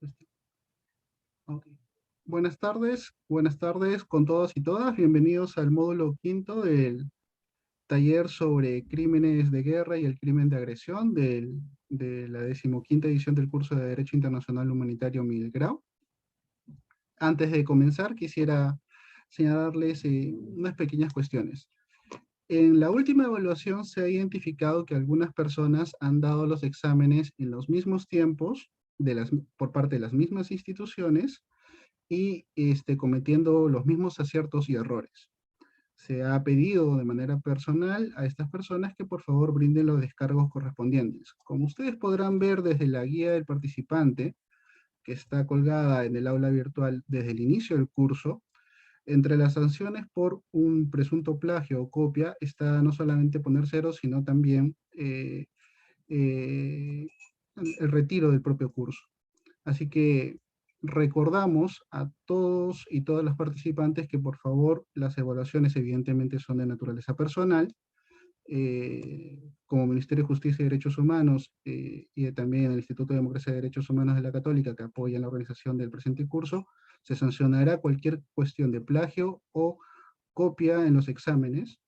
Ok. Buenas tardes con todos y todas. Bienvenidos al módulo quinto del taller sobre crímenes de guerra y el crimen de agresión de la decimoquinta edición del curso de Derecho Internacional Humanitario Miguel Grau. Antes de comenzar, quisiera señalarles unas pequeñas cuestiones. En la última evaluación se ha identificado que algunas personas han dado los exámenes en los mismos tiempos por parte de las mismas instituciones y cometiendo los mismos aciertos y errores. Se ha pedido de manera personal a estas personas que por favor brinden los descargos correspondientes. Como ustedes podrán ver desde la guía del participante, que está colgada en el aula virtual desde el inicio del curso, entre las sanciones por un presunto plagio o copia está no solamente poner cero, sino también eh, el retiro del propio curso. Así que recordamos a todos y todas las participantes que por favor las evaluaciones evidentemente son de naturaleza personal. Como Ministerio de Justicia y Derechos Humanos y también el Instituto de Democracia y Derechos Humanos de la Católica, que apoyan la organización del presente curso, se sancionará cualquier cuestión de plagio o copia en los exámenes.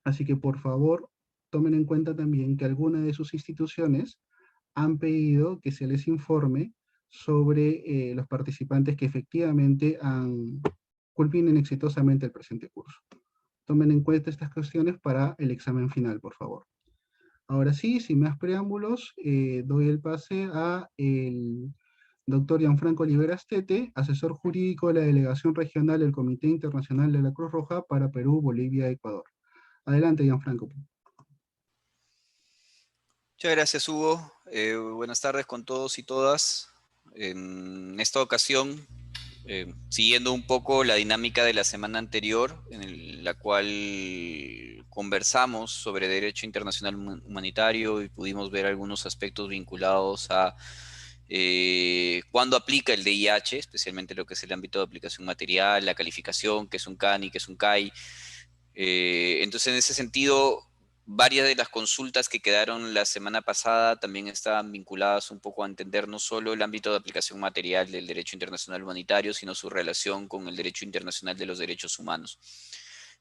Así que por favor tomen en cuenta también que algunas de sus instituciones han pedido que se les informe sobre los participantes que efectivamente culminen exitosamente el presente curso. Tomen en cuenta estas cuestiones para el examen final, por favor. Ahora sí, sin más preámbulos, doy el pase a el doctor Gianfranco Olivera Astete, asesor jurídico de la Delegación Regional del Comité Internacional de la Cruz Roja para Perú, Bolivia y Ecuador. Adelante, Gianfranco. Muchas gracias, Hugo. Buenas tardes con todos y todas. En esta ocasión, siguiendo un poco la dinámica de la semana anterior, la cual conversamos sobre derecho internacional humanitario y pudimos ver algunos aspectos vinculados a cuándo aplica el DIH, especialmente lo que es el ámbito de aplicación material, la calificación, qué es un CANI, qué es un CAI. Entonces, en ese sentido, varias de las consultas que quedaron la semana pasada también estaban vinculadas un poco a entender no solo el ámbito de aplicación material del derecho internacional humanitario, sino su relación con el derecho internacional de los derechos humanos.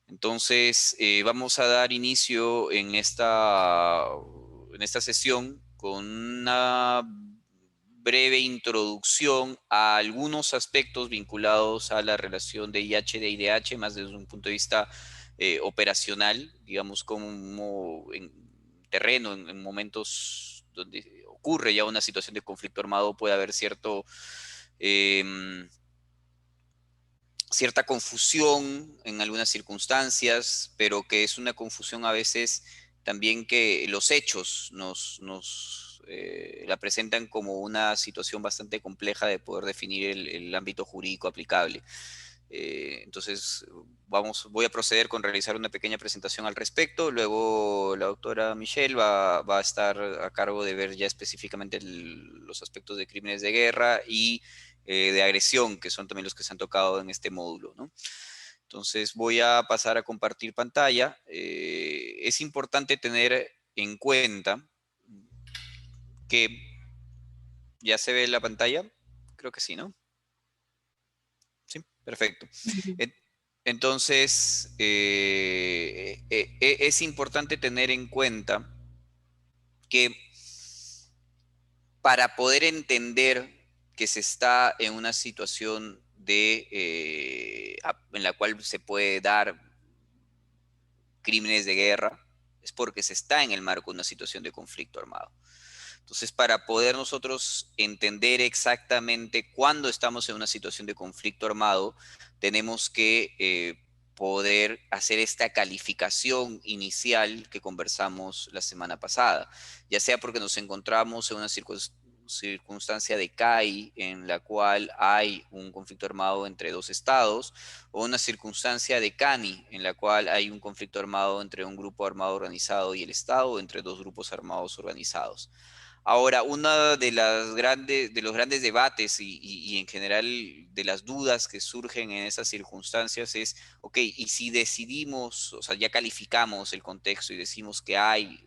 Entonces, vamos a dar inicio en esta sesión con una breve introducción a algunos aspectos vinculados a la relación de IH-DIDH, más desde un punto de vista operacional, digamos, como en terreno, en momentos donde ocurre ya una situación de conflicto armado, puede haber cierta confusión en algunas circunstancias, pero que es una confusión a veces también que los hechos nos la presentan como una situación bastante compleja de poder definir el ámbito jurídico aplicable. Entonces, voy a proceder con realizar una pequeña presentación al respecto. Luego la doctora Michelle va a estar a cargo de ver ya específicamente los aspectos de crímenes de guerra y de agresión, que son también los que se han tocado en este módulo, ¿no? Entonces voy a pasar a compartir pantalla. Es importante tener en cuenta que ya se ve la pantalla. Creo que sí, ¿no? Sí, perfecto. Entonces, es importante tener en cuenta que para poder entender que se está en una situación en la cual se puede dar crímenes de guerra, es porque se está en el marco de una situación de conflicto armado. Entonces, para poder nosotros entender exactamente cuándo estamos en una situación de conflicto armado, tenemos que poder hacer esta calificación inicial que conversamos la semana pasada, ya sea porque nos encontramos en una circunstancia de CAI en la cual hay un conflicto armado entre dos estados, o una circunstancia de CANI en la cual hay un conflicto armado entre un grupo armado organizado y el estado, o entre dos grupos armados organizados. Ahora, una de los grandes debates y en general de las dudas que surgen en esas circunstancias es, ok, y si decidimos, o sea, ya calificamos el contexto y decimos que hay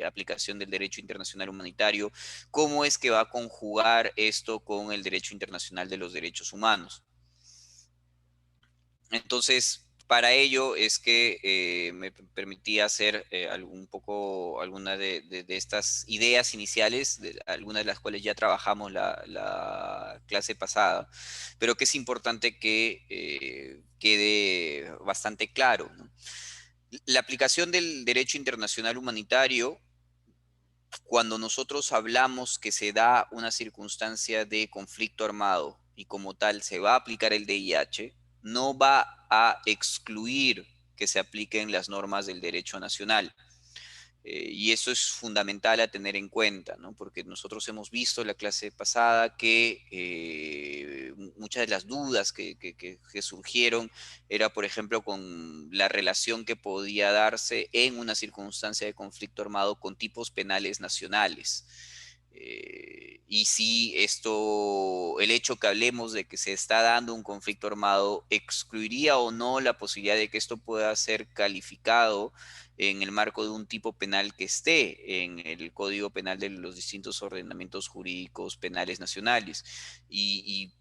aplicación del derecho internacional humanitario, ¿cómo es que va a conjugar esto con el derecho internacional de los derechos humanos? Entonces, para ello es que me permití hacer un poco alguna de estas ideas iniciales, algunas de las cuales ya trabajamos la clase pasada, pero que es importante que quede bastante claro, ¿no? La aplicación del derecho internacional humanitario, cuando nosotros hablamos que se da una circunstancia de conflicto armado y como tal se va a aplicar el DIH, no va a excluir que se apliquen las normas del derecho nacional. Y eso es fundamental a tener en cuenta, ¿no? Porque nosotros hemos visto en la clase pasada que muchas de las dudas que surgieron era, por ejemplo, con la relación que podía darse en una circunstancia de conflicto armado con tipos penales nacionales. Y si esto, el hecho que hablemos de que se está dando un conflicto armado, excluiría o no la posibilidad de que esto pueda ser calificado en el marco de un tipo penal que esté en el Código Penal de los distintos ordenamientos jurídicos penales nacionales. Y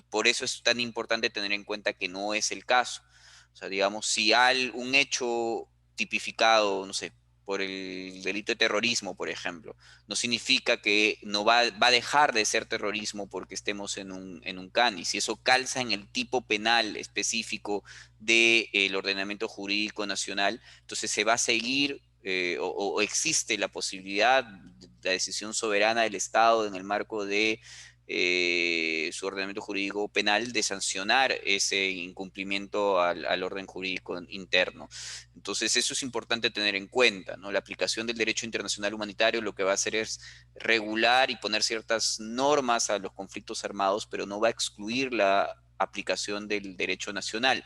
por eso es tan importante tener en cuenta que no es el caso. O sea, digamos, si hay un hecho tipificado, no sé, por el delito de terrorismo, por ejemplo, no significa que no va a dejar de ser terrorismo porque estemos en un CAN. Y si eso calza en el tipo penal específico del ordenamiento jurídico nacional, entonces se va a seguir o existe la posibilidad, de la decisión soberana del Estado en el marco de su ordenamiento jurídico penal de sancionar ese incumplimiento al orden jurídico interno. Entonces eso es importante tener en cuenta, ¿no? La aplicación del derecho internacional humanitario lo que va a hacer es regular y poner ciertas normas a los conflictos armados, pero no va a excluir la aplicación del derecho nacional.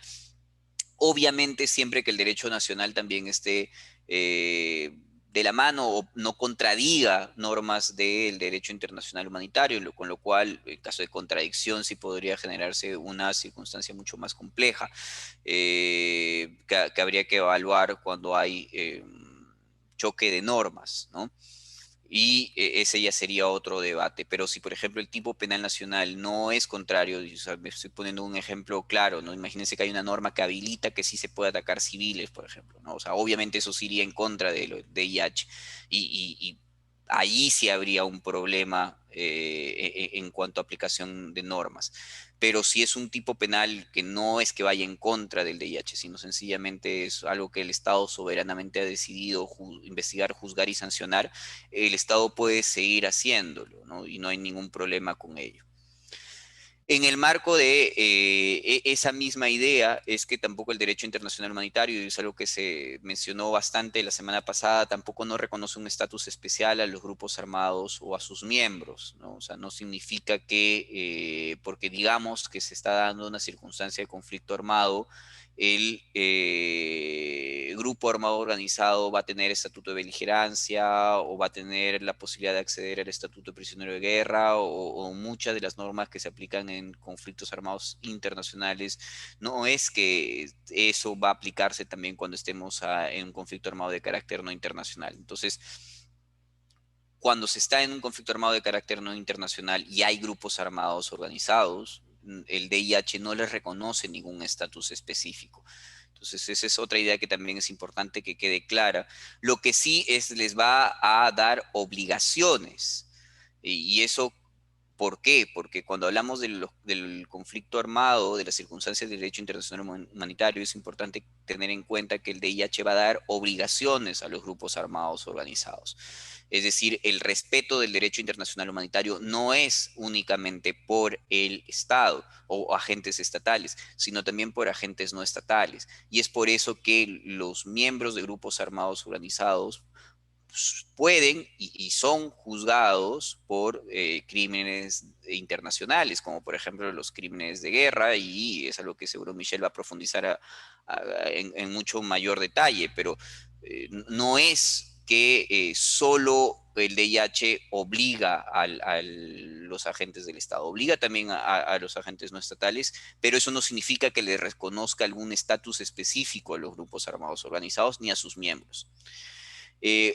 Obviamente siempre que el derecho nacional también esté de la mano o no contradiga normas del derecho internacional humanitario, con lo cual, en caso de contradicción, sí podría generarse una circunstancia mucho más compleja que habría que evaluar cuando hay choque de normas, ¿no? Y ese ya sería otro debate. Pero si, por ejemplo, el tipo penal nacional no es contrario, o sea, me estoy poniendo un ejemplo claro, ¿no? Imagínense que hay una norma que habilita que sí se puede atacar civiles, por ejemplo, ¿no? O sea, obviamente eso sí iría en contra de IH. Y ahí sí habría un problema en cuanto a aplicación de normas. Pero si es un tipo penal que no es que vaya en contra del DIH, sino sencillamente es algo que el Estado soberanamente ha decidido investigar, juzgar y sancionar, el Estado puede seguir haciéndolo, ¿no? Y no hay ningún problema con ello. En el marco de esa misma idea es que tampoco el derecho internacional humanitario, y es algo que se mencionó bastante la semana pasada, tampoco no reconoce un estatus especial a los grupos armados o a sus miembros, ¿no? O sea, no significa que porque digamos que se está dando una circunstancia de conflicto armado, el grupo armado organizado va a tener estatuto de beligerancia o va a tener la posibilidad de acceder al estatuto de prisionero de guerra o muchas de las normas que se aplican en conflictos armados internacionales. No es que eso va a aplicarse también cuando estemos en un conflicto armado de carácter no internacional. Entonces, cuando se está en un conflicto armado de carácter no internacional y hay grupos armados organizados, el DIH no les reconoce ningún estatus específico. Entonces, esa es otra idea que también es importante que quede clara. Lo que sí es, les va a dar obligaciones. Y eso, ¿por qué? Porque cuando hablamos del conflicto armado, de las circunstancias del derecho internacional humanitario, es importante tener en cuenta que el DIH va a dar obligaciones a los grupos armados organizados. Es decir, el respeto del derecho internacional humanitario no es únicamente por el Estado o agentes estatales, sino también por agentes no estatales. Y es por eso que los miembros de grupos armados organizados pueden y son juzgados por crímenes internacionales, como por ejemplo los crímenes de guerra, y es algo que seguro Michelle va a profundizar en mucho mayor detalle, pero no es que solo el DIH obliga a los agentes del Estado, obliga también a los agentes no estatales, pero eso no significa que le reconozca algún estatus específico a los grupos armados organizados ni a sus miembros.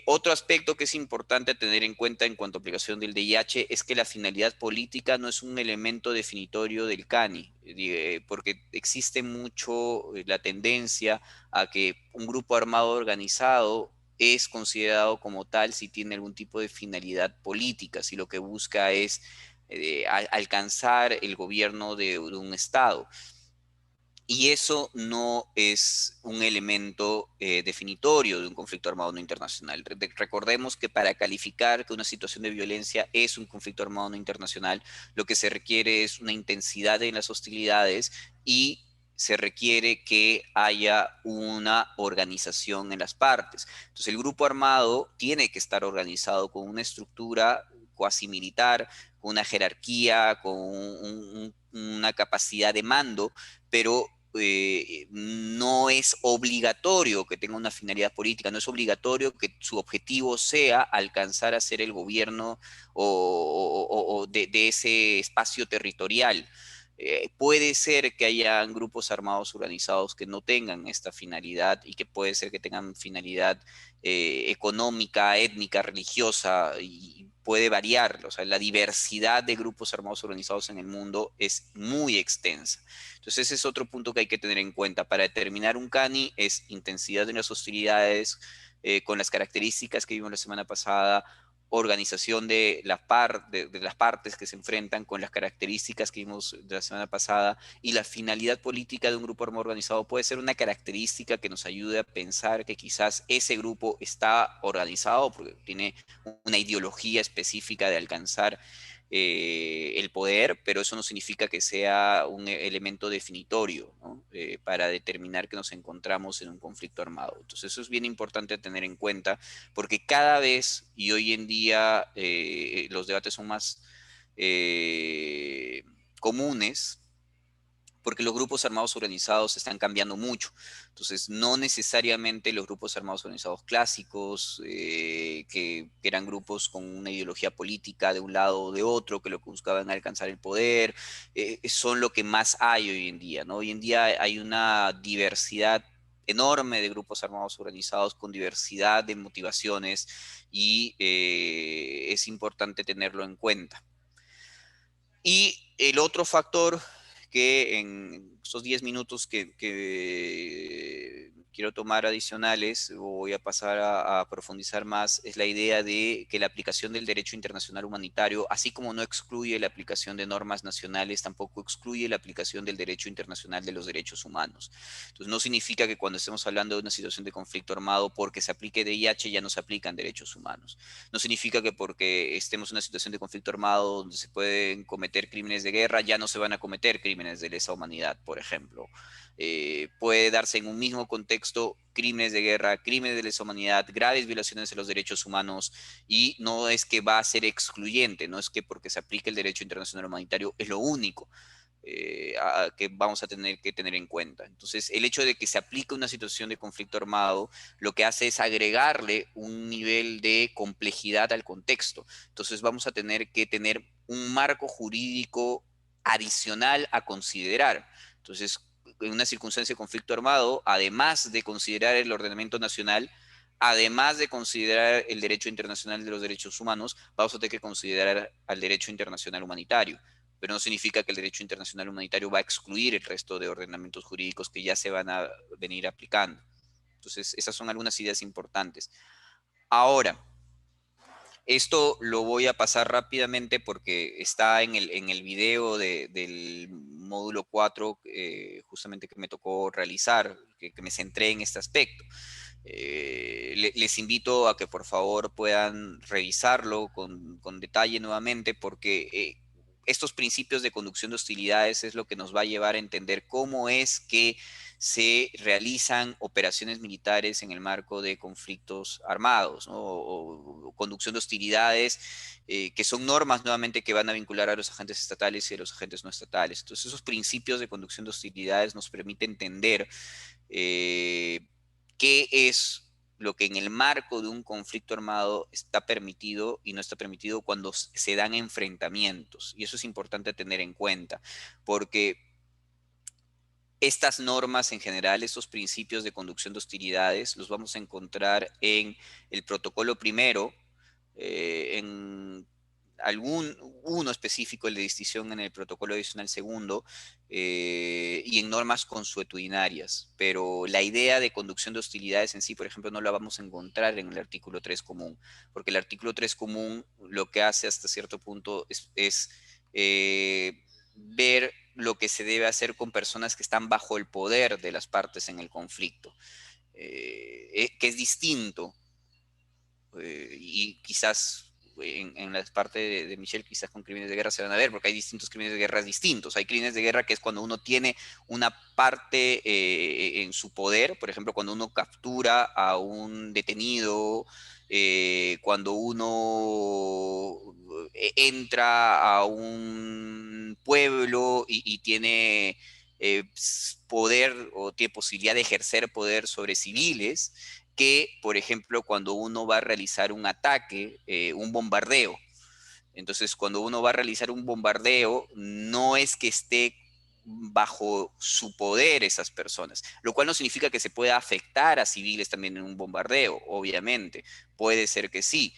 Otro aspecto que es importante tener en cuenta en cuanto a aplicación del DIH es que la finalidad política no es un elemento definitorio del CANI, porque existe mucho la tendencia a que un grupo armado organizado es considerado como tal si tiene algún tipo de finalidad política, si lo que busca es alcanzar el gobierno de un Estado. Y eso no es un elemento definitorio de un conflicto armado no internacional. Recordemos que para calificar que una situación de violencia es un conflicto armado no internacional, lo que se requiere es una intensidad en las hostilidades y se requiere que haya una organización en las partes. Entonces el grupo armado tiene que estar organizado con una estructura cuasi militar, con una jerarquía, con una capacidad de mando, pero no es obligatorio que tenga una finalidad política, no es obligatorio que su objetivo sea alcanzar a ser el gobierno o de ese espacio territorial. Puede ser que haya grupos armados organizados que no tengan esta finalidad y que puede ser que tengan finalidad económica, étnica, religiosa y puede variar. O sea, la diversidad de grupos armados organizados en el mundo es muy extensa. Entonces ese es otro punto que hay que tener en cuenta. Para determinar un CANI es intensidad de las hostilidades, con las características que vimos la semana pasada, organización de las partes que se enfrentan con las características que vimos de la semana pasada y la finalidad política de un grupo armado organizado puede ser una característica que nos ayude a pensar que quizás ese grupo está organizado porque tiene una ideología específica de alcanzar el poder, pero eso no significa que sea un elemento definitorio, ¿no? Para determinar que nos encontramos en un conflicto armado. Entonces eso es bien importante tener en cuenta porque cada vez y hoy en día los debates son más comunes porque los grupos armados organizados están cambiando mucho. Entonces, no necesariamente los grupos armados organizados clásicos, que eran grupos con una ideología política de un lado o de otro, que lo que buscaban alcanzar el poder, son lo que más hay hoy en día, ¿no? Hoy en día hay una diversidad enorme de grupos armados organizados con diversidad de motivaciones y es importante tenerlo en cuenta. Y el otro factor que en estos 10 minutos que quiero tomar adicionales, voy a pasar a profundizar más, es la idea de que la aplicación del derecho internacional humanitario, así como no excluye la aplicación de normas nacionales, tampoco excluye la aplicación del derecho internacional de los derechos humanos. Entonces, no significa que cuando estemos hablando de una situación de conflicto armado, porque se aplique DIH ya no se aplican derechos humanos. No significa que porque estemos en una situación de conflicto armado donde se pueden cometer crímenes de guerra, ya no se van a cometer crímenes de lesa humanidad, por ejemplo. Puede darse en un mismo contexto crímenes de guerra, crímenes de lesa humanidad, graves violaciones de los derechos humanos, y no es que va a ser excluyente, no es que porque se aplique el derecho internacional humanitario es lo único que vamos a tener que tener en cuenta. Entonces, el hecho de que se aplique una situación de conflicto armado, lo que hace es agregarle un nivel de complejidad al contexto. Entonces, vamos a tener que tener un marco jurídico adicional a considerar. Entonces, en una circunstancia de conflicto armado, además de considerar el ordenamiento nacional, además de considerar el derecho internacional de los derechos humanos, vamos a tener que considerar al derecho internacional humanitario, pero no significa que el derecho internacional humanitario va a excluir el resto de ordenamientos jurídicos que ya se van a venir aplicando. Entonces, esas son algunas ideas importantes. Ahora, esto lo voy a pasar rápidamente porque está en el video del módulo 4, justamente que me tocó realizar, que me centré en este aspecto. Les invito a que por favor puedan revisarlo con detalle nuevamente porque estos principios de conducción de hostilidades es lo que nos va a llevar a entender cómo es que se realizan operaciones militares en el marco de conflictos armados, ¿no? O conducción de hostilidades, que son normas nuevamente que van a vincular a los agentes estatales y a los agentes no estatales. Entonces esos principios de conducción de hostilidades nos permiten entender eh, qué es lo que en el marco de un conflicto armado está permitido y no está permitido cuando se dan enfrentamientos. Y eso es importante tener en cuenta, porque estas normas en general, estos principios de conducción de hostilidades, los vamos a encontrar en el protocolo primero, en uno específico, el de distinción en el protocolo adicional segundo, y en normas consuetudinarias. Pero la idea de conducción de hostilidades en sí, por ejemplo, no la vamos a encontrar en el artículo 3 común, porque el artículo 3 común lo que hace hasta cierto punto es ver lo que se debe hacer con personas que están bajo el poder de las partes en el conflicto, que es distinto, y quizás en la parte de Michelle, quizás con crímenes de guerra se van a ver, porque hay distintos crímenes de guerra distintos. Hay crímenes de guerra que es cuando uno tiene una parte en su poder, por ejemplo, cuando uno captura a un detenido, cuando uno entra a un pueblo y tiene poder o tiene posibilidad de ejercer poder sobre civiles, que, por ejemplo, cuando uno va a realizar un ataque, un bombardeo. Entonces, cuando uno va a realizar un bombardeo, no es que esté bajo su poder esas personas, lo cual no significa que se pueda afectar a civiles también en un bombardeo, obviamente. Puede ser que sí,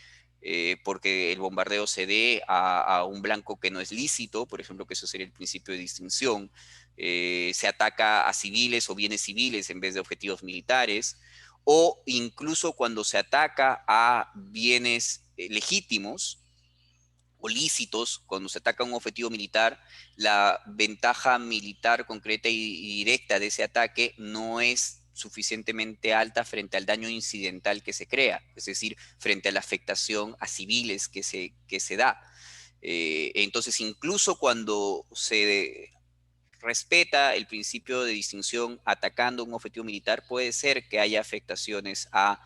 porque el bombardeo se dé a un blanco que no es lícito, por ejemplo, que eso sería el principio de distinción. Se ataca a civiles o bienes civiles en vez de objetivos militares, o incluso cuando se ataca a bienes legítimos o lícitos, cuando se ataca un objetivo militar, la ventaja militar concreta y directa de ese ataque no es suficientemente alta frente al daño incidental que se crea, es decir, frente a la afectación a civiles que se da. Entonces, incluso cuando se respeta el principio de distinción atacando un objetivo militar, puede ser que haya afectaciones a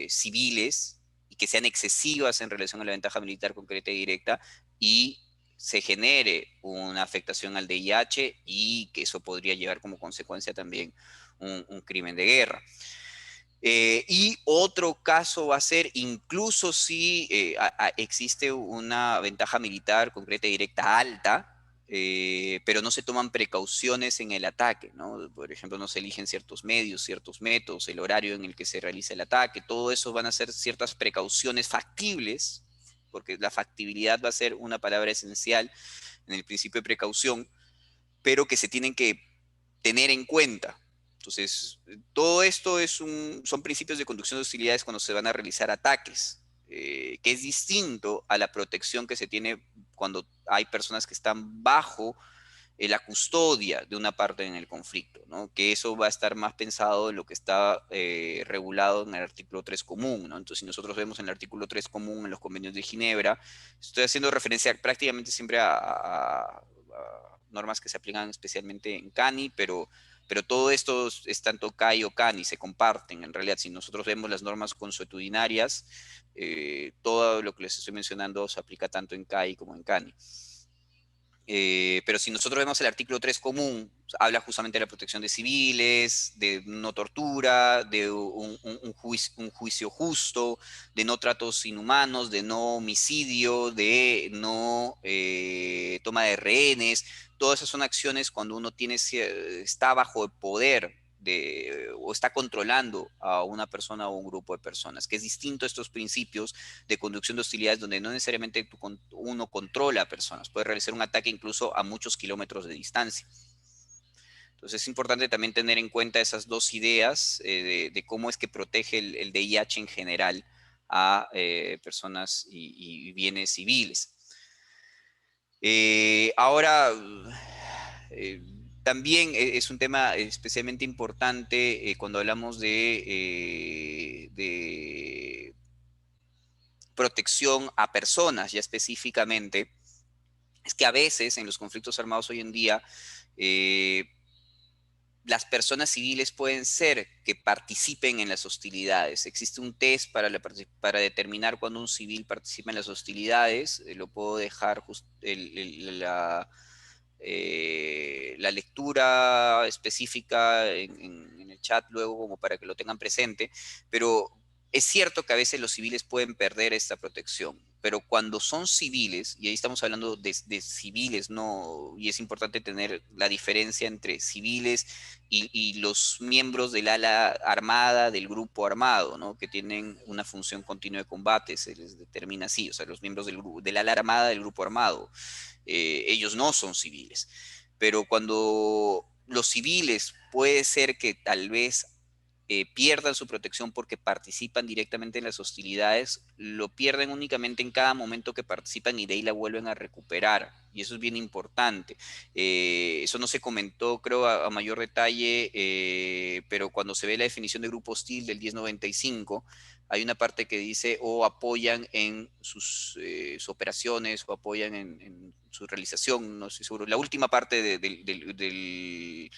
civiles y que sean excesivas en relación a la ventaja militar concreta y directa y se genere una afectación al DIH y que eso podría llevar como consecuencia también un crimen de guerra. Y otro caso va a ser, incluso si existe una ventaja militar concreta y directa alta, pero no se toman precauciones en el ataque, ¿no? Por ejemplo, no se eligen ciertos medios, ciertos métodos, el horario en el que se realiza el ataque, todo eso van a ser ciertas precauciones factibles, porque la factibilidad va a ser una palabra esencial en el principio de precaución, pero que se tienen que tener en cuenta. Entonces, todo esto son principios de conducción de hostilidades cuando se van a realizar ataques, que es distinto a la protección que se tiene cuando hay personas que están bajo la custodia de una parte en el conflicto, ¿no? Que eso va a estar más pensado en lo que está regulado en el artículo 3 común, ¿no? Entonces, si nosotros vemos en el artículo 3 común en los convenios de Ginebra, estoy haciendo referencia prácticamente siempre a normas que se aplican especialmente en CANI, pero todo esto es tanto CAI o CANI, se comparten. En realidad, si nosotros vemos las normas consuetudinarias, todo lo que les estoy mencionando se aplica tanto en CAI como en CANI. Pero si nosotros vemos el artículo 3 común, habla justamente de la protección de civiles, de no tortura, de un juicio justo, de no tratos inhumanos, de no homicidio, de no toma de rehenes. Todas esas son acciones cuando uno está bajo el poder o está controlando a una persona o un grupo de personas, que es distinto a estos principios de conducción de hostilidades donde no necesariamente uno controla a personas, puede realizar un ataque incluso a muchos kilómetros de distancia. Entonces es importante también tener en cuenta esas dos ideas de cómo es que protege el DIH en general a personas y bienes civiles. Ahora, eh, también es un tema especialmente importante cuando hablamos de protección a personas, ya específicamente, es que a veces en los conflictos armados hoy en día, eh, las personas civiles pueden ser que participen en las hostilidades. Existe un test para determinar cuando un civil participa en las hostilidades. Lo puedo dejar la lectura específica en el chat luego como para que lo tengan presente, pero es cierto que a veces los civiles pueden perder esta protección, pero cuando son civiles, y ahí estamos hablando de civiles, ¿no? Y es importante tener la diferencia entre civiles y los miembros del ala armada, del grupo armado, ¿no? Que tienen una función continua de combate, se les determina así, o sea, los miembros del ala armada, del grupo armado, ellos no son civiles. Pero cuando los civiles puede ser que tal vez pierdan su protección porque participan directamente en las hostilidades, lo pierden únicamente en cada momento que participan y de ahí la vuelven a recuperar. Y eso es bien importante. Eso no se comentó, creo, a mayor detalle, pero cuando se ve la definición de grupo hostil del 1095, hay una parte que dice o apoyan en sus operaciones o apoyan en su realización, no estoy seguro. La última parte de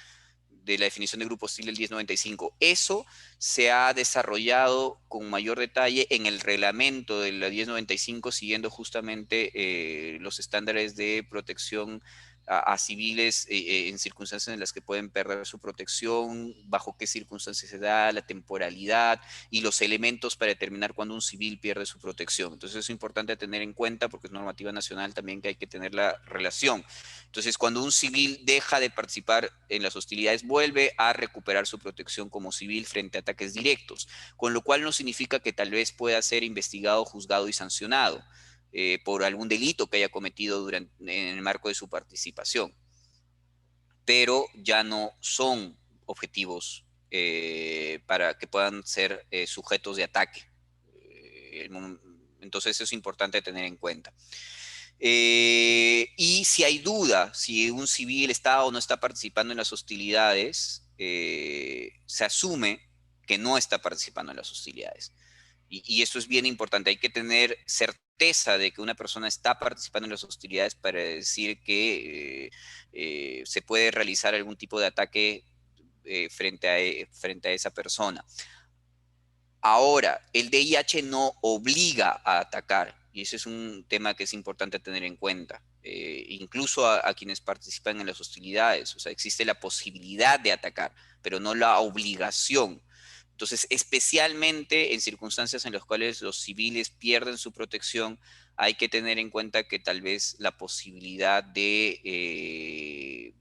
la definición de grupo hostil del 1095. Eso se ha desarrollado con mayor detalle en el reglamento de la 1095, siguiendo justamente los estándares de protección a civiles en circunstancias en las que pueden perder su protección, bajo qué circunstancias se da, la temporalidad y los elementos para determinar cuándo un civil pierde su protección. Entonces es importante tener en cuenta, porque es normativa nacional también que hay que tener la relación. Entonces, cuando un civil deja de participar en las hostilidades, vuelve a recuperar su protección como civil frente a ataques directos, con lo cual no significa que tal vez pueda ser investigado, juzgado y sancionado por algún delito que haya cometido en el marco de su participación, pero ya no son objetivos para que puedan ser sujetos de ataque. Entonces, eso es importante tener en cuenta. Y si hay duda, si un civil está o no está participando en las hostilidades, se asume que no está participando en las hostilidades. Y esto es bien importante. Hay que tener certeza de que una persona está participando en las hostilidades para decir que se puede realizar algún tipo de ataque frente a esa persona. Ahora, el DIH no obliga a atacar, y ese es un tema que es importante tener en cuenta, incluso a quienes participan en las hostilidades. O sea, existe la posibilidad de atacar, pero no la obligación. Entonces, especialmente en circunstancias en las cuales los civiles pierden su protección, hay que tener en cuenta que tal vez la posibilidad de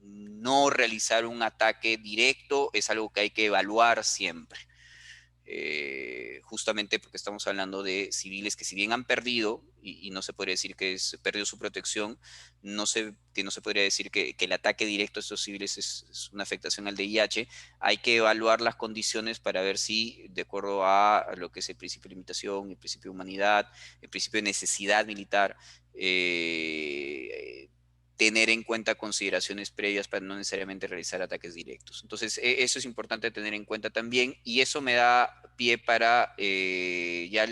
no realizar un ataque directo es algo que hay que evaluar siempre. Justamente porque estamos hablando de civiles que si bien han perdido, y no se podría decir que perdió su protección, que no se podría decir que el ataque directo a estos civiles es una afectación al DIH, hay que evaluar las condiciones para ver si, de acuerdo a lo que es el principio de limitación, el principio de humanidad, el principio de necesidad militar, tener en cuenta consideraciones previas para no necesariamente realizar ataques directos. Entonces, eso es importante tener en cuenta también, y eso me da pie para ya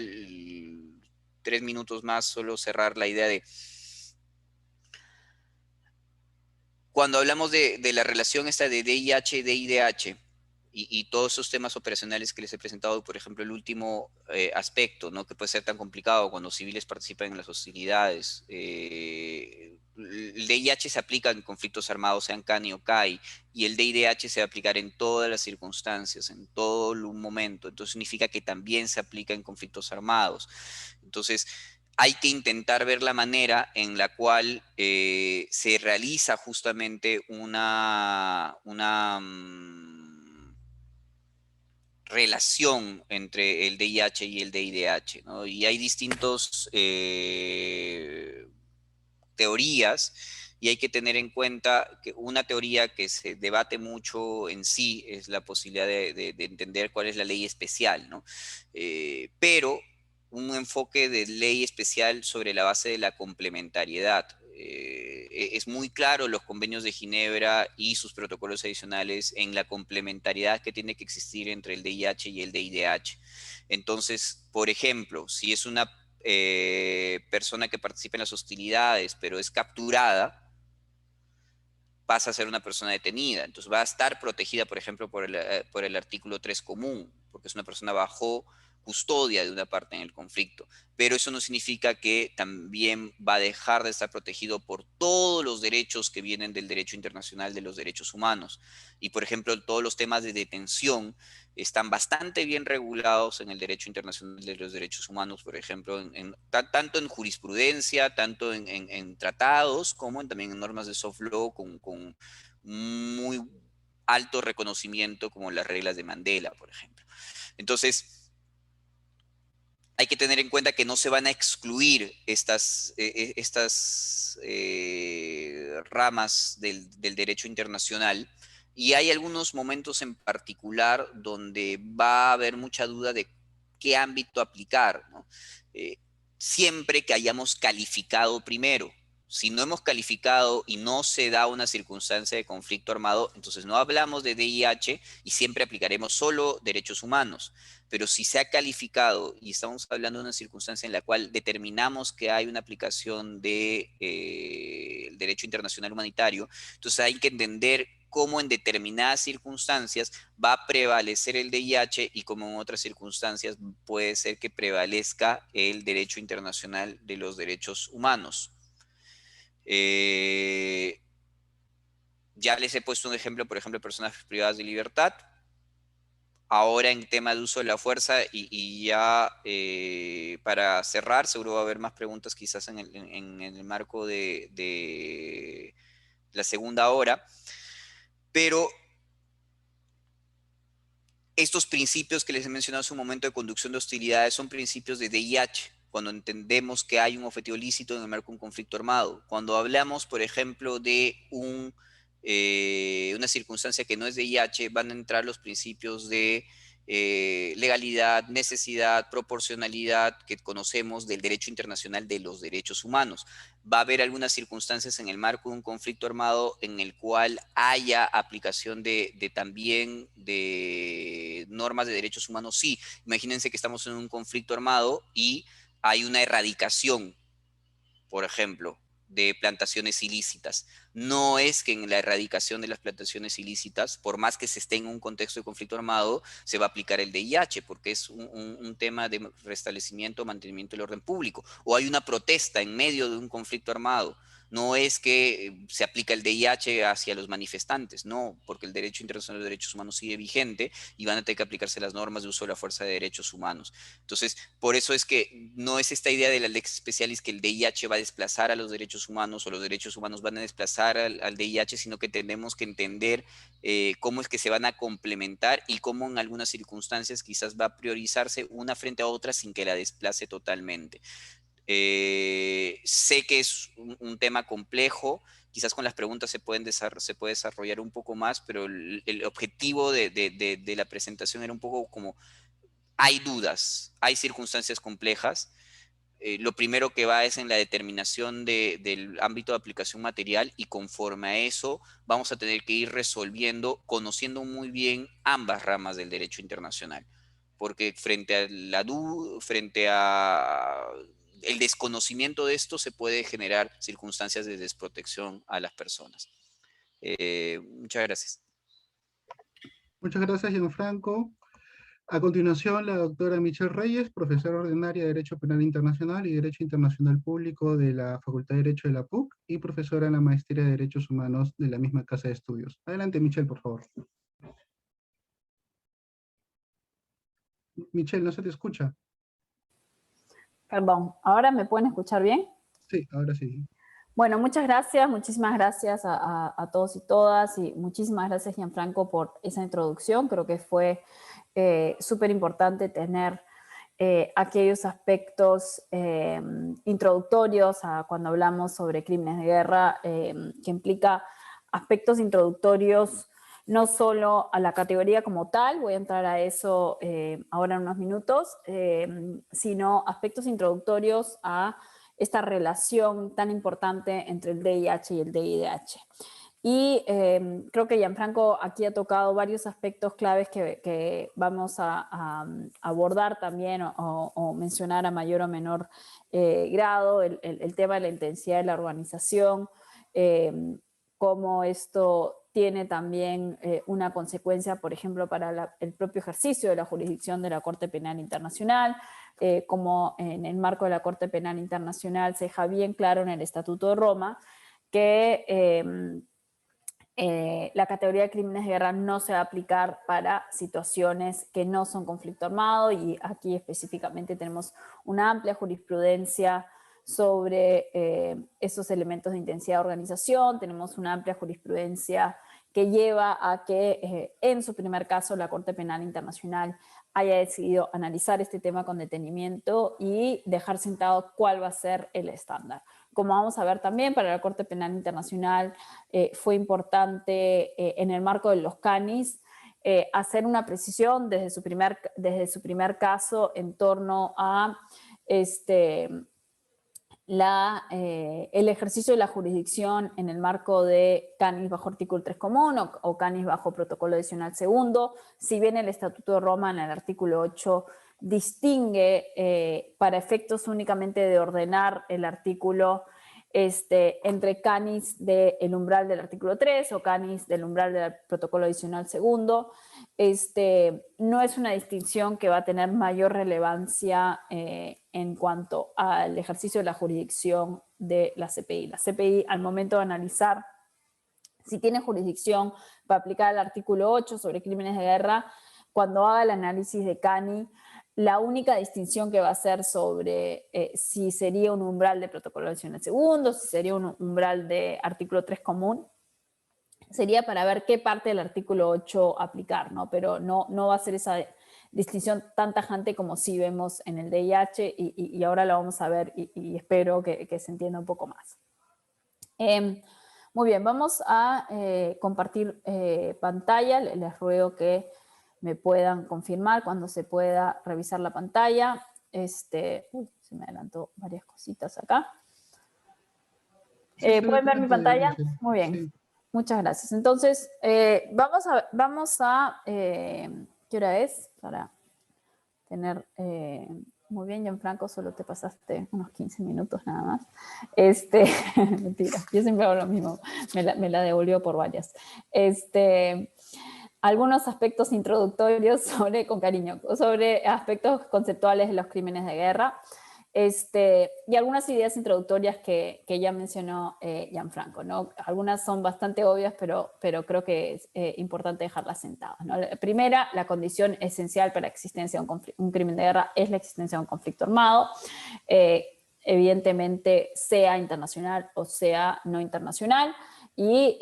3 minutos más, solo cerrar la idea de cuando hablamos de la relación esta de DIH, DIDH y todos esos temas operacionales que les he presentado, por ejemplo, el último aspecto, ¿no? Que puede ser tan complicado cuando civiles participan en las hostilidades. El DIH se aplica en conflictos armados, sean CANI o CAI, y el DIDH se va a aplicar en todas las circunstancias, en todo un momento. Entonces significa que también se aplica en conflictos armados. Entonces, hay que intentar ver la manera en la cual se realiza justamente una relación entre el DIH y el DIDH, ¿no? Y hay distintos teorías, y hay que tener en cuenta que una teoría que se debate mucho en sí es la posibilidad de entender cuál es la ley especial, ¿no? Pero un enfoque de ley especial sobre la base de la complementariedad. Es muy claro los convenios de Ginebra y sus protocolos adicionales en la complementariedad que tiene que existir entre el DIH y el DIDH. Entonces, por ejemplo, si es una persona que participa en las hostilidades, pero es capturada, pasa a ser una persona detenida. Entonces va a estar protegida, por ejemplo, por el artículo 3 común, porque es una persona bajo custodia de una parte en el conflicto, pero eso no significa que también va a dejar de estar protegido por todos los derechos que vienen del derecho internacional de los derechos humanos. Y, por ejemplo, todos los temas de detención están bastante bien regulados en el derecho internacional de los derechos humanos, por ejemplo, tanto en jurisprudencia, tanto en tratados, como también en normas de soft law con muy alto reconocimiento, como las reglas de Mandela, por ejemplo. Entonces, hay que tener en cuenta que no se van a excluir estas ramas del derecho internacional, y hay algunos momentos en particular donde va a haber mucha duda de qué ámbito aplicar, ¿no? Eh, Siempre que hayamos calificado primero. Si no hemos calificado y no se da una circunstancia de conflicto armado, entonces no hablamos de DIH y siempre aplicaremos solo derechos humanos. Pero si se ha calificado y estamos hablando de una circunstancia en la cual determinamos que hay una aplicación de derecho internacional humanitario, entonces hay que entender cómo en determinadas circunstancias va a prevalecer el DIH y cómo en otras circunstancias puede ser que prevalezca el derecho internacional de los derechos humanos. Ya les he puesto un ejemplo, por ejemplo, de personas privadas de libertad. Ahora en tema de uso de la fuerza y ya para cerrar, seguro va a haber más preguntas quizás en el marco de la segunda hora, pero estos principios que les he mencionado hace un momento de conducción de hostilidades son principios de DIH, cuando entendemos que hay un objetivo lícito en el marco de un conflicto armado. Cuando hablamos, por ejemplo, de una circunstancia que no es DIH, van a entrar los principios de legalidad, necesidad, proporcionalidad que conocemos del derecho internacional de los derechos humanos. Va a haber algunas circunstancias en el marco de un conflicto armado en el cual haya aplicación también de normas de derechos humanos. Sí, imagínense que estamos en un conflicto armado y hay una erradicación, por ejemplo, de plantaciones ilícitas. No es que en la erradicación de las plantaciones ilícitas, por más que se esté en un contexto de conflicto armado, se va a aplicar el DIH, porque es un tema de restablecimiento, mantenimiento del orden público. O hay una protesta en medio de un conflicto armado. No es que se aplica el DIH hacia los manifestantes, no, porque el derecho internacional de derechos humanos sigue vigente y van a tener que aplicarse las normas de uso de la fuerza de derechos humanos. Entonces, por eso es que no es esta idea de la lex specialis que el DIH va a desplazar a los derechos humanos o los derechos humanos van a desplazar al DIH, sino que tenemos que entender cómo es que se van a complementar y cómo en algunas circunstancias quizás va a priorizarse una frente a otra sin que la desplace totalmente. Sé que es un tema complejo, quizás con las preguntas se puede desarrollar un poco más, pero el objetivo de la presentación era un poco como hay dudas, hay circunstancias complejas. Lo primero que va es en la determinación del ámbito de aplicación material y conforme a eso vamos a tener que ir resolviendo, conociendo muy bien ambas ramas del derecho internacional. Porque frente a el desconocimiento de esto se puede generar circunstancias de desprotección a las personas. Muchas gracias. Muchas gracias, Gianfranco. A continuación, la doctora Michelle Reyes, profesora ordinaria de Derecho Penal Internacional y Derecho Internacional Público de la Facultad de Derecho de la PUC y profesora en la Maestría de Derechos Humanos de la misma Casa de Estudios. Adelante, Michelle, por favor. Michelle, ¿no se te escucha? Perdón, ¿ahora me pueden escuchar bien? Sí, ahora sí. Bueno, muchas gracias, muchísimas gracias a todos y todas y muchísimas gracias, Gianfranco, por esa introducción. Creo que fue súper importante tener aquellos aspectos introductorios cuando hablamos sobre crímenes de guerra, que implica aspectos introductorios no solo a la categoría como tal, voy a entrar a eso ahora en unos minutos, sino aspectos introductorios a esta relación tan importante entre el DIH y el DIDH. Y creo que Gianfranco aquí ha tocado varios aspectos claves que vamos a abordar también o mencionar a mayor o menor grado, el tema de la intensidad de la organización, cómo esto tiene también una consecuencia, por ejemplo, para el propio ejercicio de la jurisdicción de la Corte Penal Internacional, como en el marco de la Corte Penal Internacional se deja bien claro en el Estatuto de Roma que la categoría de crímenes de guerra no se va a aplicar para situaciones que no son conflicto armado, y aquí específicamente tenemos una amplia jurisprudencia sobre esos elementos de intensidad de organización. Tenemos una amplia jurisprudencia que lleva a que en su primer caso la Corte Penal Internacional haya decidido analizar este tema con detenimiento y dejar sentado cuál va a ser el estándar. Como vamos a ver también, para la Corte Penal Internacional fue importante en el marco de los CANIS hacer una precisión desde su primer caso en torno a el ejercicio de la jurisdicción en el marco de CANIS bajo artículo 3 común o CANIS bajo protocolo adicional segundo. Si bien el Estatuto de Roma en el artículo 8 distingue para efectos únicamente de ordenar el artículo entre CANIS del umbral del artículo 3 o CANIS del umbral del protocolo adicional segundo, no es una distinción que va a tener mayor relevancia en cuanto al ejercicio de la jurisdicción de la CPI. La CPI, al momento de analizar si tiene jurisdicción para aplicar el artículo 8 sobre crímenes de guerra, cuando haga el análisis de CANI, la única distinción que va a hacer sobre si sería un umbral de protocolo adicional segundo, si sería un umbral de artículo 3 común, sería para ver qué parte del artículo 8 aplicar, ¿no? Pero no va a ser esa distinción tan tajante como sí vemos en el DIH, y ahora lo vamos a ver y espero que se entienda un poco más. Muy bien, vamos a compartir pantalla. Les ruego que me puedan confirmar cuando se pueda revisar la pantalla. Se me adelantó varias cositas acá. Sí, ¿Pueden ver mi pantalla? Sí. Muy bien, Sí. muchas gracias. Entonces, vamos a ¿qué hora es? Para tener... muy bien, Gianfranco, solo te pasaste unos 15 minutos nada más. Mentira, yo siempre hago lo mismo, me la devolvió por varias. Algunos aspectos introductorios con cariño, sobre aspectos conceptuales de los crímenes de guerra, y algunas ideas introductorias que ya mencionó Gianfranco, ¿no? Algunas son bastante obvias, pero creo que es importante dejarlas sentadas, ¿no? La primera, la condición esencial para la existencia de un crimen de guerra es la existencia de un conflicto armado, evidentemente sea internacional o sea no internacional, y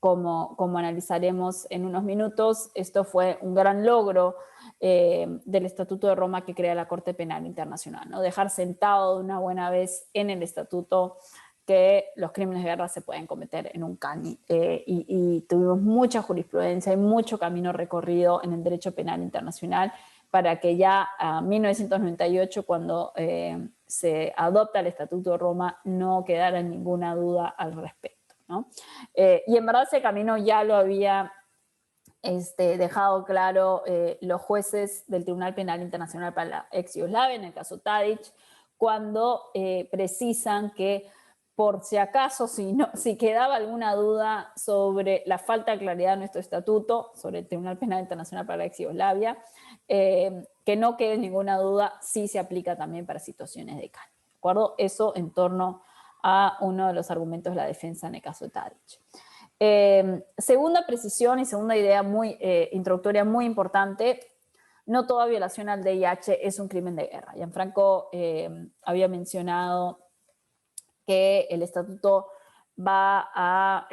como analizaremos en unos minutos, esto fue un gran logro del Estatuto de Roma que crea la Corte Penal Internacional, ¿no? Dejar sentado de una buena vez en el Estatuto que los crímenes de guerra se pueden cometer en un CANI, y tuvimos mucha jurisprudencia y mucho camino recorrido en el derecho penal internacional para que ya a 1998, cuando se adopta el Estatuto de Roma, no quedara ninguna duda al respecto, ¿no? Y en verdad ese camino ya lo había dejado claro los jueces del Tribunal Penal Internacional para la ex Yugoslavia, en el caso Tadic, cuando precisan que por si acaso, si quedaba alguna duda sobre la falta de claridad de nuestro estatuto, sobre el Tribunal Penal Internacional para la ex Yugoslavia, que no quede ninguna duda si se aplica también para situaciones de CAN, ¿de acuerdo? Eso en torno a uno de los argumentos de la defensa en el caso de Tadic. Segunda precisión y segunda idea muy introductoria muy importante: no toda violación al DIH es un crimen de guerra. Gianfranco había mencionado que el estatuto va a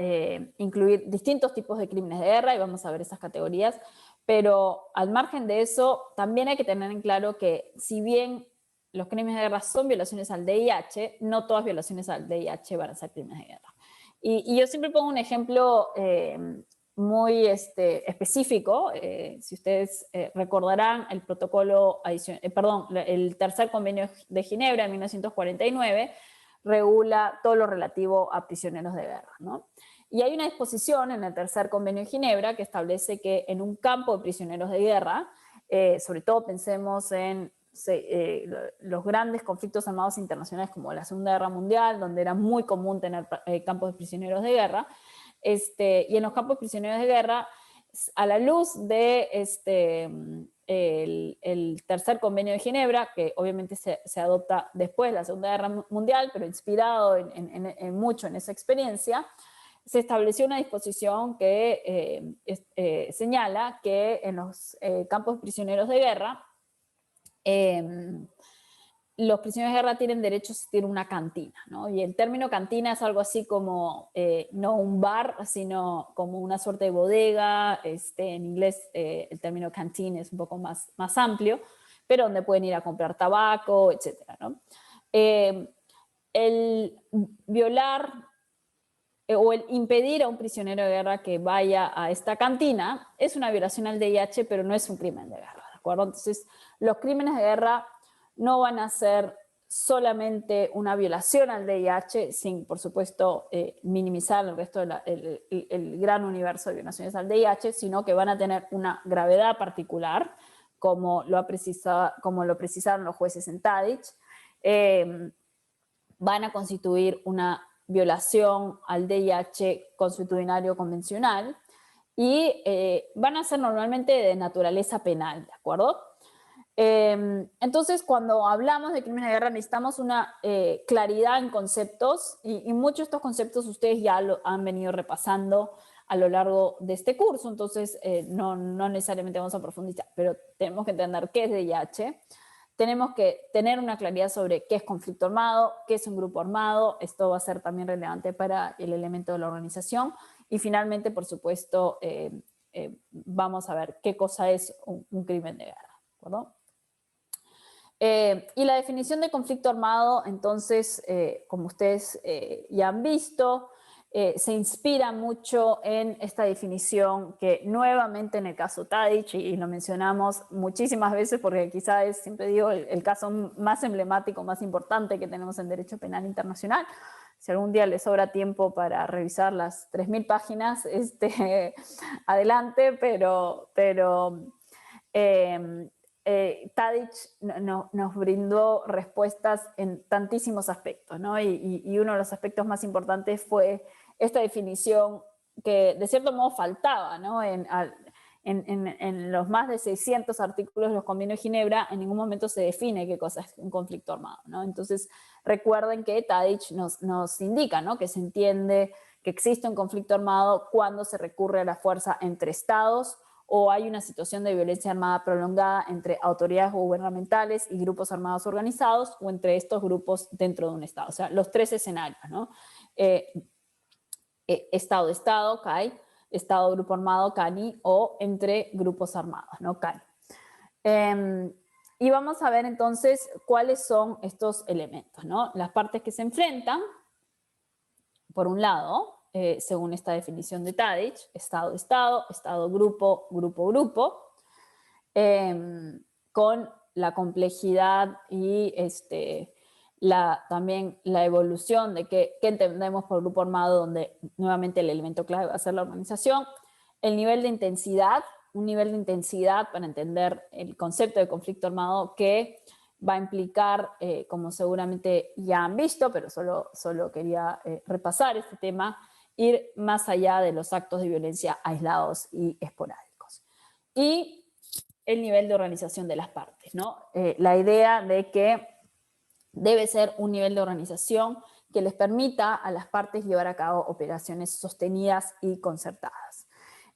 incluir distintos tipos de crímenes de guerra, y vamos a ver esas categorías, pero al margen de eso también hay que tener en claro que si bien los crímenes de guerra son violaciones al DIH, no todas violaciones al DIH van a ser crímenes de guerra. Y yo siempre pongo un ejemplo muy específico. Si ustedes recordarán, el protocolo el tercer convenio de Ginebra de 1949 regula todo lo relativo a prisioneros de guerra, ¿no? Y hay una disposición en el tercer convenio de Ginebra que establece que en un campo de prisioneros de guerra, sobre todo pensemos en los grandes conflictos armados internacionales como la Segunda Guerra Mundial, donde era muy común tener campos de prisioneros de guerra, Y en los campos prisioneros de guerra, a la luz de el tercer convenio de Ginebra, que obviamente se adopta después de la Segunda Guerra Mundial, pero inspirado mucho en esa experiencia, se estableció una disposición que señala que en los campos prisioneros de guerra, los prisioneros de guerra tienen derecho a asistir a una cantina, ¿no? Y el término cantina es algo así como, no un bar, sino como una suerte de bodega. En inglés el término canteen es un poco más amplio, pero donde pueden ir a comprar tabaco, etcétera, ¿no? El violar o el impedir a un prisionero de guerra que vaya a esta cantina es una violación al DIH, pero no es un crimen de guerra, ¿de acuerdo? Entonces, los crímenes de guerra no van a ser solamente una violación al DIH, sin, por supuesto, minimizar el resto del gran universo de violaciones al DIH, sino que van a tener una gravedad particular, como lo precisaron los jueces en Tadić. Van a constituir una violación al DIH consuetudinario convencional y van a ser normalmente de naturaleza penal, ¿de acuerdo? Entonces, cuando hablamos de crímenes de guerra necesitamos una claridad en conceptos y muchos de estos conceptos ustedes ya lo han venido repasando a lo largo de este curso, entonces no necesariamente vamos a profundizar, pero tenemos que entender qué es DIH, tenemos que tener una claridad sobre qué es conflicto armado, qué es un grupo armado, esto va a ser también relevante para el elemento de la organización, y finalmente, por supuesto, vamos a ver qué cosa es un crimen de guerra, ¿de acuerdo? Y la definición de conflicto armado, entonces, como ustedes ya han visto, se inspira mucho en esta definición que nuevamente en el caso Tadić, y lo mencionamos muchísimas veces porque quizá es, siempre digo, el caso más emblemático, más importante que tenemos en Derecho Penal Internacional. Si algún día les sobra tiempo para revisar las 3000 páginas, adelante, pero Tadić nos brindó respuestas en tantísimos aspectos, ¿no? Y uno de los aspectos más importantes fue esta definición que de cierto modo faltaba, ¿no? En los más de 600 artículos de los convenios de Ginebra, en ningún momento se define qué cosa es un conflicto armado, ¿no? Entonces, recuerden que Tadić nos indica, ¿no?, que se entiende que existe un conflicto armado cuando se recurre a la fuerza entre estados o hay una situación de violencia armada prolongada entre autoridades gubernamentales y grupos armados organizados o entre estos grupos dentro de un estado. O sea, los tres escenarios, ¿no? Estado-Estado, CAI, Estado-Grupo Armado, CANI, o entre grupos armados, ¿no? CANI. Y vamos a ver entonces cuáles son estos elementos, ¿no? Las partes que se enfrentan, por un lado, según esta definición de Tadić, Estado-Estado, Estado-Grupo, Grupo-Grupo, con la complejidad y también la evolución de qué entendemos por grupo armado, donde nuevamente el elemento clave va a ser la organización, el nivel de intensidad, un nivel de intensidad para entender el concepto de conflicto armado que va a implicar, como seguramente ya han visto, pero solo quería repasar este tema, ir más allá de los actos de violencia aislados y esporádicos. Y el nivel de organización de las partes, ¿no? La idea de que debe ser un nivel de organización que les permita a las partes llevar a cabo operaciones sostenidas y concertadas.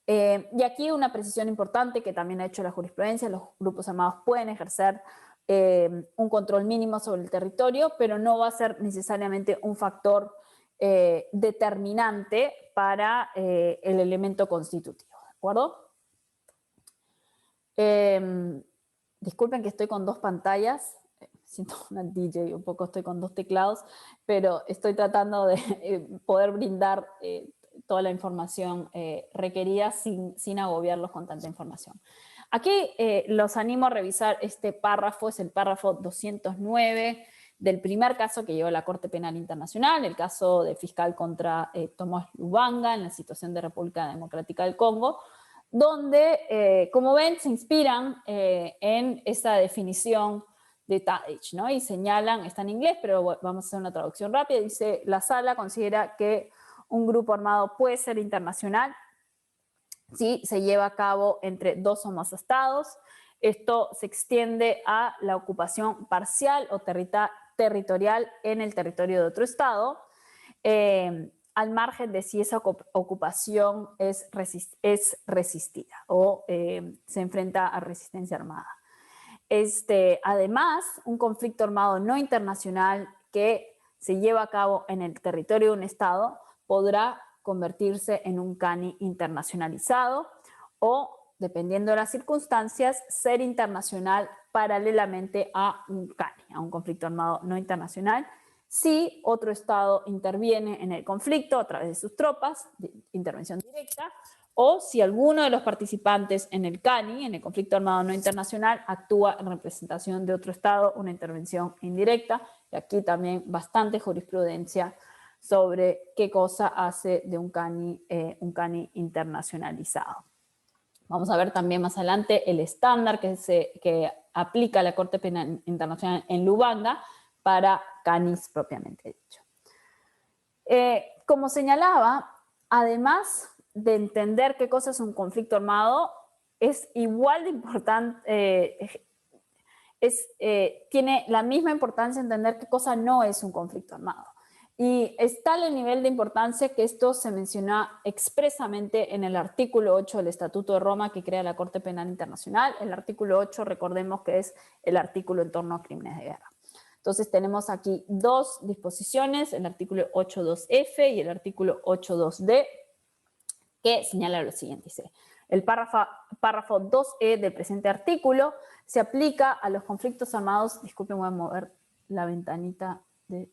Y aquí una precisión importante que también ha hecho la jurisprudencia: los grupos armados pueden ejercer un control mínimo sobre el territorio, pero no va a ser necesariamente un factor determinante para el elemento constitutivo, ¿de acuerdo? Disculpen que estoy con dos pantallas, siento una DJ, un poco estoy con dos teclados, pero estoy tratando de poder brindar toda la información requerida sin agobiarlos con tanta información. Aquí los animo a revisar este párrafo, es el párrafo 209 del primer caso que llevó la Corte Penal Internacional, el caso del fiscal contra Tomás Lubanga en la situación de República Democrática del Congo, donde, como ven, se inspiran en esa definición de Tadić, ¿no? Y señalan, está en inglés, pero vamos a hacer una traducción rápida, dice: la sala considera que un grupo armado puede ser internacional si se lleva a cabo entre 2 o más estados. Esto se extiende a la ocupación parcial o territorial en el territorio de otro estado, al margen de si esa ocupación es resistida o se enfrenta a resistencia armada. Además, un conflicto armado no internacional que se lleva a cabo en el territorio de un estado podrá convertirse en un CANI internacionalizado o, dependiendo de las circunstancias, ser internacional paralelamente a un CANI, a un conflicto armado no internacional, si otro estado interviene en el conflicto a través de sus tropas, de intervención directa, o si alguno de los participantes en el CANI, en el conflicto armado no internacional, actúa en representación de otro estado, una intervención indirecta, y aquí también bastante jurisprudencia sobre qué cosa hace de un CANI internacionalizado. Vamos a ver también más adelante el estándar que aplica la Corte Penal Internacional en Lubanga para CANIs propiamente dicho. Como señalaba, además de entender qué cosa es un conflicto armado, es igual de importante, tiene la misma importancia entender qué cosa no es un conflicto armado. Y es tal el nivel de importancia que esto se menciona expresamente en el artículo 8 del Estatuto de Roma que crea la Corte Penal Internacional. El artículo 8, recordemos que es el artículo en torno a crímenes de guerra. Entonces tenemos aquí 2 disposiciones, el artículo 8.2f y el artículo 8.2d, que señala lo siguiente. Dice, el párrafo 2e del presente artículo se aplica a los conflictos armados. Disculpen, voy a mover la ventanita de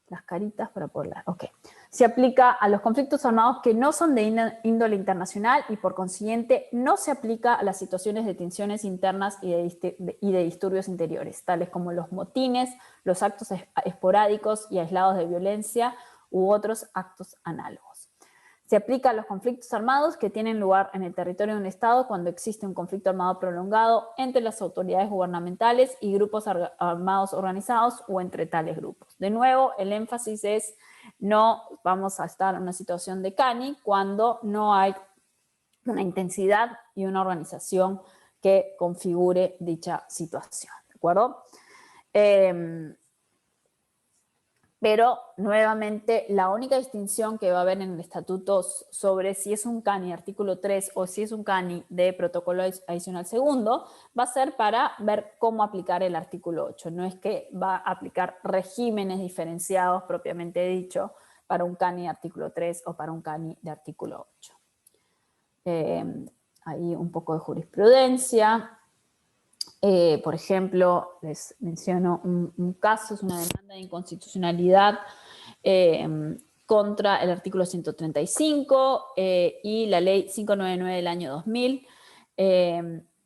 las caritas para poderla. Ok. Se aplica a los conflictos armados que no son de índole internacional y por consiguiente no se aplica a las situaciones de tensiones internas y de disturbios interiores, tales como los motines, los actos esporádicos y aislados de violencia u otros actos análogos. Se aplica a los conflictos armados que tienen lugar en el territorio de un Estado cuando existe un conflicto armado prolongado entre las autoridades gubernamentales y grupos armados organizados o entre tales grupos. De nuevo, el énfasis es no vamos a estar en una situación de CANI cuando no hay una intensidad y una organización que configure dicha situación. ¿De acuerdo? Pero, nuevamente, la única distinción que va a haber en el estatuto sobre si es un CANI artículo 3 o si es un CANI de protocolo adicional segundo, va a ser para ver cómo aplicar el artículo 8. No es que va a aplicar regímenes diferenciados, propiamente dicho, para un CANI de artículo 3 o para un CANI de artículo 8. Ahí un poco de jurisprudencia. Por ejemplo, les menciono un caso, es una demanda de inconstitucionalidad contra el artículo 135 y la ley 599 del año 2000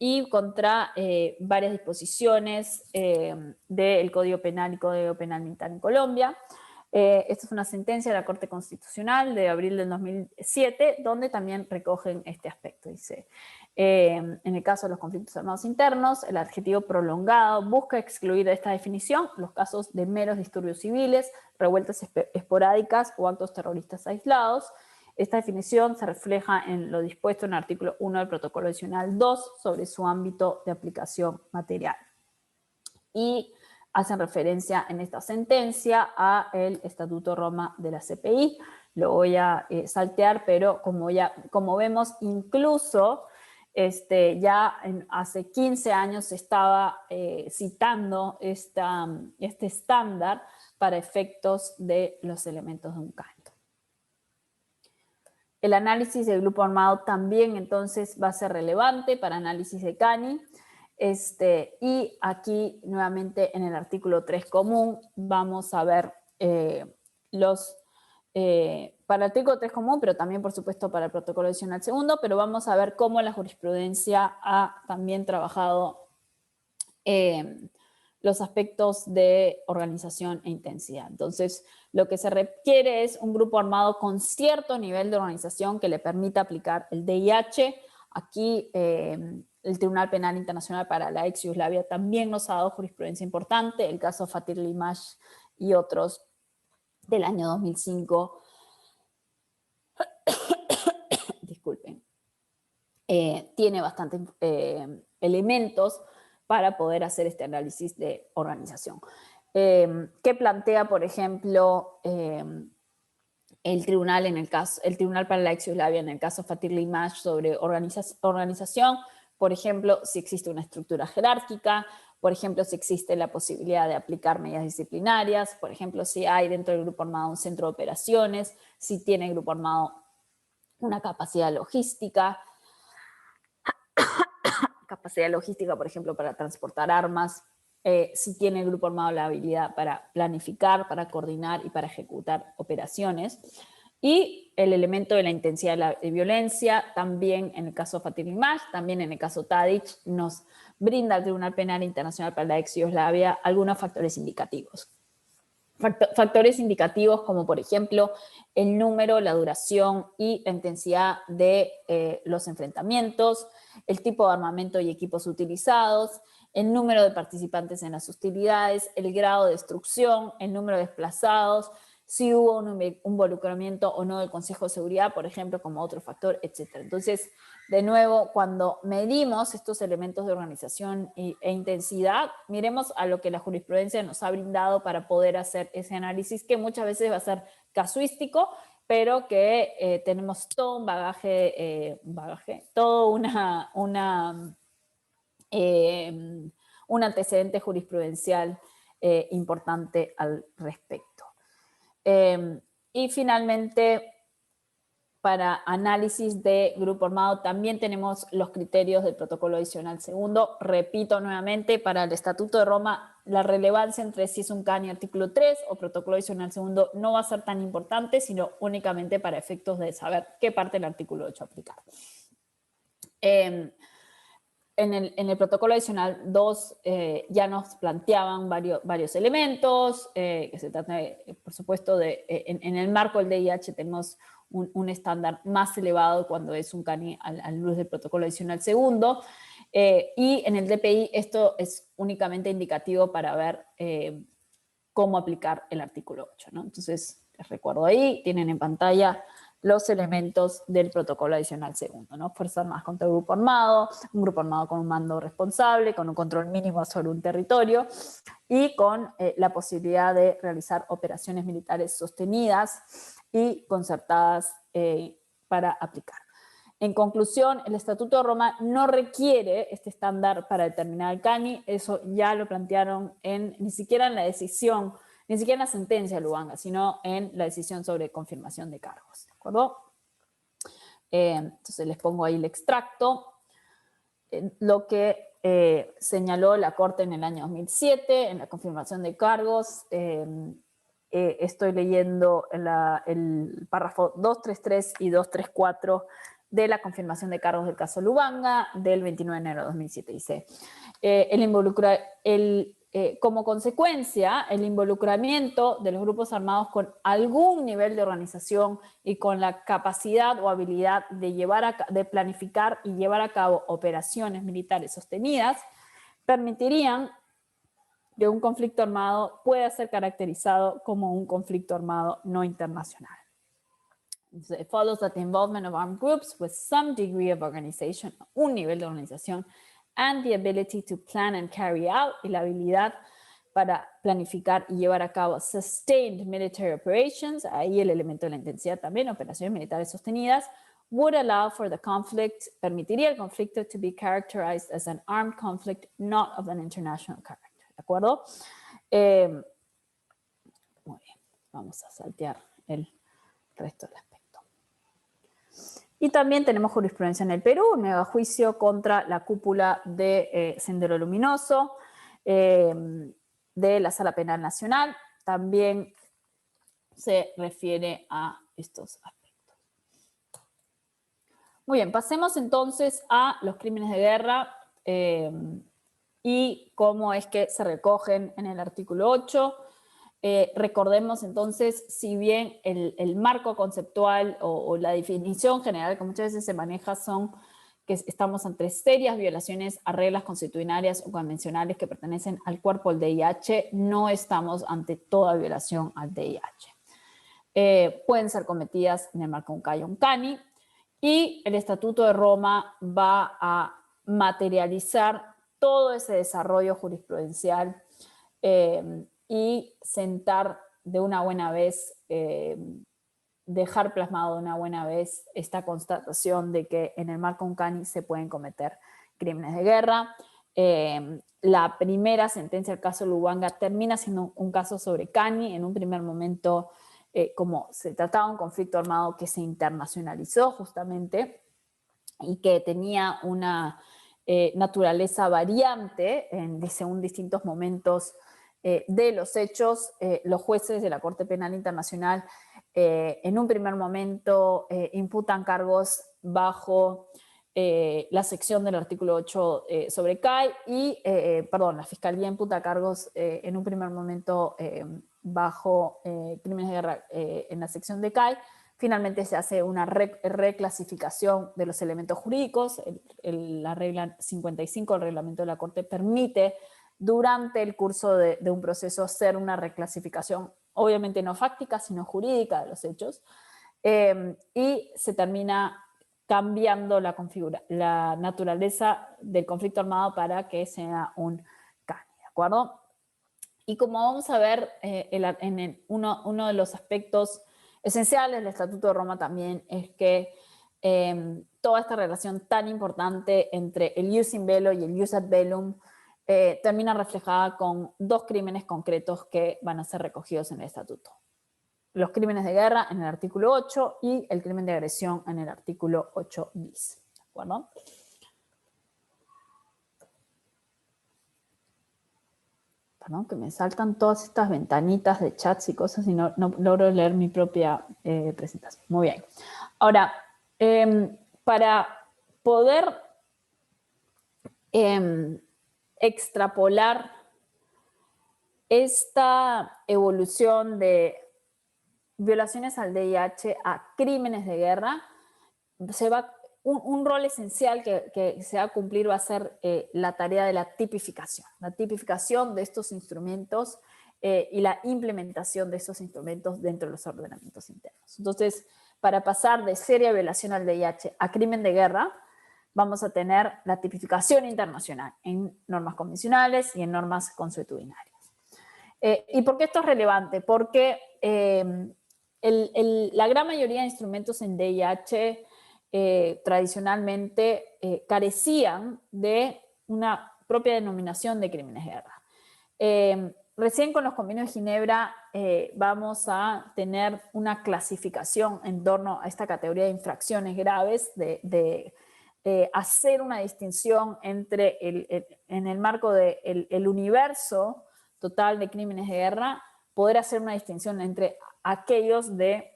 y contra varias disposiciones del Código Penal y Código Penal Militar en Colombia. Esta es una sentencia de la Corte Constitucional de abril del 2007, donde también recogen este aspecto. Dice, en el caso de los conflictos armados internos, el adjetivo prolongado busca excluir de esta definición los casos de meros disturbios civiles, revueltas esporádicas o actos terroristas aislados. Esta definición se refleja en lo dispuesto en el artículo 1 del Protocolo Adicional 2 sobre su ámbito de aplicación material. Y hacen referencia en esta sentencia a el Estatuto Roma de la CPI. Lo voy a saltear, pero como vemos, incluso ya hace 15 años se estaba citando este estándar para efectos de los elementos de un CANI. El análisis del grupo armado también entonces va a ser relevante para análisis de CANI. Y aquí nuevamente en el artículo 3 común vamos a ver para el artículo 3 común, pero también por supuesto para el protocolo adicional segundo, pero vamos a ver cómo la jurisprudencia ha también trabajado los aspectos de organización e intensidad. Entonces, lo que se requiere es un grupo armado con cierto nivel de organización que le permita aplicar el DIH. Aquí el Tribunal Penal Internacional para la ex Yugoslavia también nos ha dado jurisprudencia importante, el caso Fatir Limash y otros del año 2005 disculpen, tiene bastantes elementos para poder hacer este análisis de organización. ¿Qué plantea, por ejemplo, el tribunal para la ex Yugoslavia en el caso Fatih Limash sobre organización? Por ejemplo, si existe una estructura jerárquica, por ejemplo, si existe la posibilidad de aplicar medidas disciplinarias, por ejemplo, si hay dentro del grupo armado un centro de operaciones, si tiene el grupo armado una capacidad logística, por ejemplo, para transportar armas, si tiene el grupo armado la habilidad para planificar, para coordinar y para ejecutar operaciones. Y el elemento de la intensidad de la violencia, también en el caso Fatih Limash, también en el caso Tadic, nos brinda el Tribunal Penal Internacional para la ex Yugoslavia algunos factores indicativos. Factores indicativos como, por ejemplo, el número, la duración y la intensidad de los enfrentamientos, el tipo de armamento y equipos utilizados, el número de participantes en las hostilidades, el grado de destrucción, el número de desplazados, si hubo un involucramiento o no del Consejo de Seguridad, por ejemplo, como otro factor, etc. Entonces, de nuevo, cuando medimos estos elementos de organización e intensidad, miremos a lo que la jurisprudencia nos ha brindado para poder hacer ese análisis, que muchas veces va a ser casuístico, pero que tenemos todo un bagaje, todo un antecedente jurisprudencial importante al respecto. Y finalmente, para análisis de grupo armado, también tenemos los criterios del protocolo adicional segundo. Repito nuevamente, para el Estatuto de Roma, la relevancia entre si es un CANI artículo 3 o protocolo adicional segundo no va a ser tan importante, sino únicamente para efectos de saber qué parte del artículo 8 aplicar. En el protocolo adicional 2 ya nos planteaban varios elementos, que se trata, por supuesto, en el marco del DIH tenemos un estándar más elevado cuando es un CANI a la luz del protocolo adicional segundo, y en el DPI esto es únicamente indicativo para ver cómo aplicar el artículo 8, ¿no? Entonces, les recuerdo ahí, tienen en pantalla los elementos del protocolo adicional segundo, ¿no? Fuerzas armadas contra el grupo armado, un grupo armado con un mando responsable, con un control mínimo sobre un territorio y con la posibilidad de realizar operaciones militares sostenidas y concertadas para aplicar. En conclusión, el Estatuto de Roma no requiere este estándar para determinar el CANI, eso ya lo plantearon ni siquiera en la decisión, ni siquiera en la sentencia de Lubanga, sino en la decisión sobre confirmación de cargos, ¿de acuerdo? Entonces les pongo ahí el extracto, lo que señaló la Corte en el año 2007, en la confirmación de cargos. Estoy leyendo el párrafo 233 y 234 de la confirmación de cargos del caso Lubanga del 29 de enero de 2007. Dice, como consecuencia, el involucramiento de los grupos armados con algún nivel de organización y con la capacidad o habilidad de planificar y llevar a cabo operaciones militares sostenidas permitirían que un conflicto armado pueda ser caracterizado como un conflicto armado no internacional. So it follows that the involvement of armed groups with some degree of organization, un nivel de organización, and the ability to plan and carry out, y la habilidad para planificar y llevar a cabo sustained military operations, ahí el elemento de la intensidad también, operaciones militares sostenidas, would allow for the conflict, permitiría el conflicto to be characterized as an armed conflict, not of an international character. ¿De acuerdo? Muy bien, vamos a saltear el resto del aspecto. Y también tenemos jurisprudencia en el Perú, un megajuicio contra la cúpula de Sendero Luminoso, de la Sala Penal Nacional. También se refiere a estos aspectos. Muy bien, pasemos entonces a los crímenes de guerra y cómo es que se recogen en el artículo 8. Recordemos entonces, si bien el marco conceptual o la definición general que muchas veces se maneja son que estamos ante serias violaciones a reglas constitucionales o convencionales que pertenecen al cuerpo del DIH, no estamos ante toda violación al DIH. pueden ser cometidas en el marco de un CAI o un CANI, y el Estatuto de Roma va a materializar todo ese desarrollo jurisprudencial y sentar de una buena vez, dejar plasmado de una buena vez esta constatación de que en el marco de un CANI se pueden cometer crímenes de guerra. La primera sentencia del caso Lubanga termina siendo un caso sobre CANI. En un primer momento, como se trataba de un conflicto armado que se internacionalizó justamente y que tenía una naturaleza variante según distintos momentos de los hechos, los jueces de la Corte Penal Internacional en un primer momento imputan cargos bajo la sección del artículo 8 sobre CAI y, la Fiscalía imputa cargos en un primer momento bajo crímenes de guerra en la sección de CAI. Finalmente se hace una reclasificación de los elementos jurídicos. La regla 55 del reglamento de la Corte permite durante el curso de un proceso hacer una reclasificación, obviamente no fáctica, sino jurídica de los hechos, y se termina cambiando la naturaleza del conflicto armado para que sea un CANI, ¿de acuerdo? Y como vamos a ver, uno de los aspectos esenciales del Estatuto de Roma también es que toda esta relación tan importante entre el ius in bello y el ius ad bellum termina reflejada con dos crímenes concretos que van a ser recogidos en el Estatuto. Los crímenes de guerra en el artículo 8 y el crimen de agresión en el artículo 8 bis. ¿De acuerdo? Perdón, que me saltan todas estas ventanitas de chats y cosas y no logro leer mi propia presentación. Muy bien. Ahora, para poder extrapolar esta evolución de violaciones al DIH a crímenes de guerra, un rol esencial que se va a cumplir va a ser la tarea de la tipificación de estos instrumentos y la implementación de estos instrumentos dentro de los ordenamientos internos. Entonces, para pasar de seria violación al DIH a crimen de guerra, vamos a tener la tipificación internacional en normas convencionales y en normas consuetudinarias. ¿Y por qué esto es relevante? Porque la gran mayoría de instrumentos en DIH tradicionalmente carecían de una propia denominación de crímenes de guerra. Recién con los convenios de Ginebra vamos a tener una clasificación en torno a esta categoría de infracciones graves, de hacer una distinción entre en el marco del universo total de crímenes de guerra, poder hacer una distinción entre aquellos de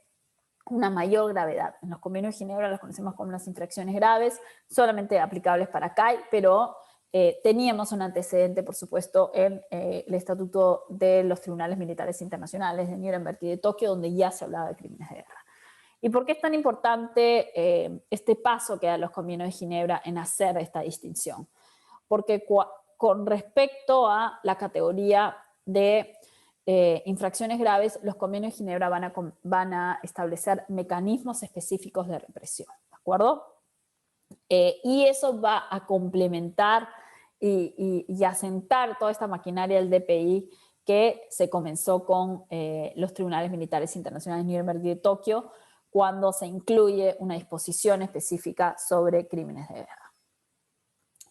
una mayor gravedad. En los convenios de Ginebra los conocemos como las infracciones graves, solamente aplicables para CAI, pero teníamos un antecedente, por supuesto, en el Estatuto de los Tribunales Militares Internacionales de Nuremberg y de Tokio, donde ya se hablaba de crímenes de guerra. ¿Y por qué es tan importante este paso que da los convenios de Ginebra en hacer esta distinción? Porque con respecto a la categoría de infracciones graves, los convenios de Ginebra van a establecer mecanismos específicos de represión, ¿de acuerdo? Y eso va a complementar y asentar toda esta maquinaria del DPI que se comenzó con los Tribunales Militares Internacionales de Nuremberg y de Tokio, cuando se incluye una disposición específica sobre crímenes de guerra.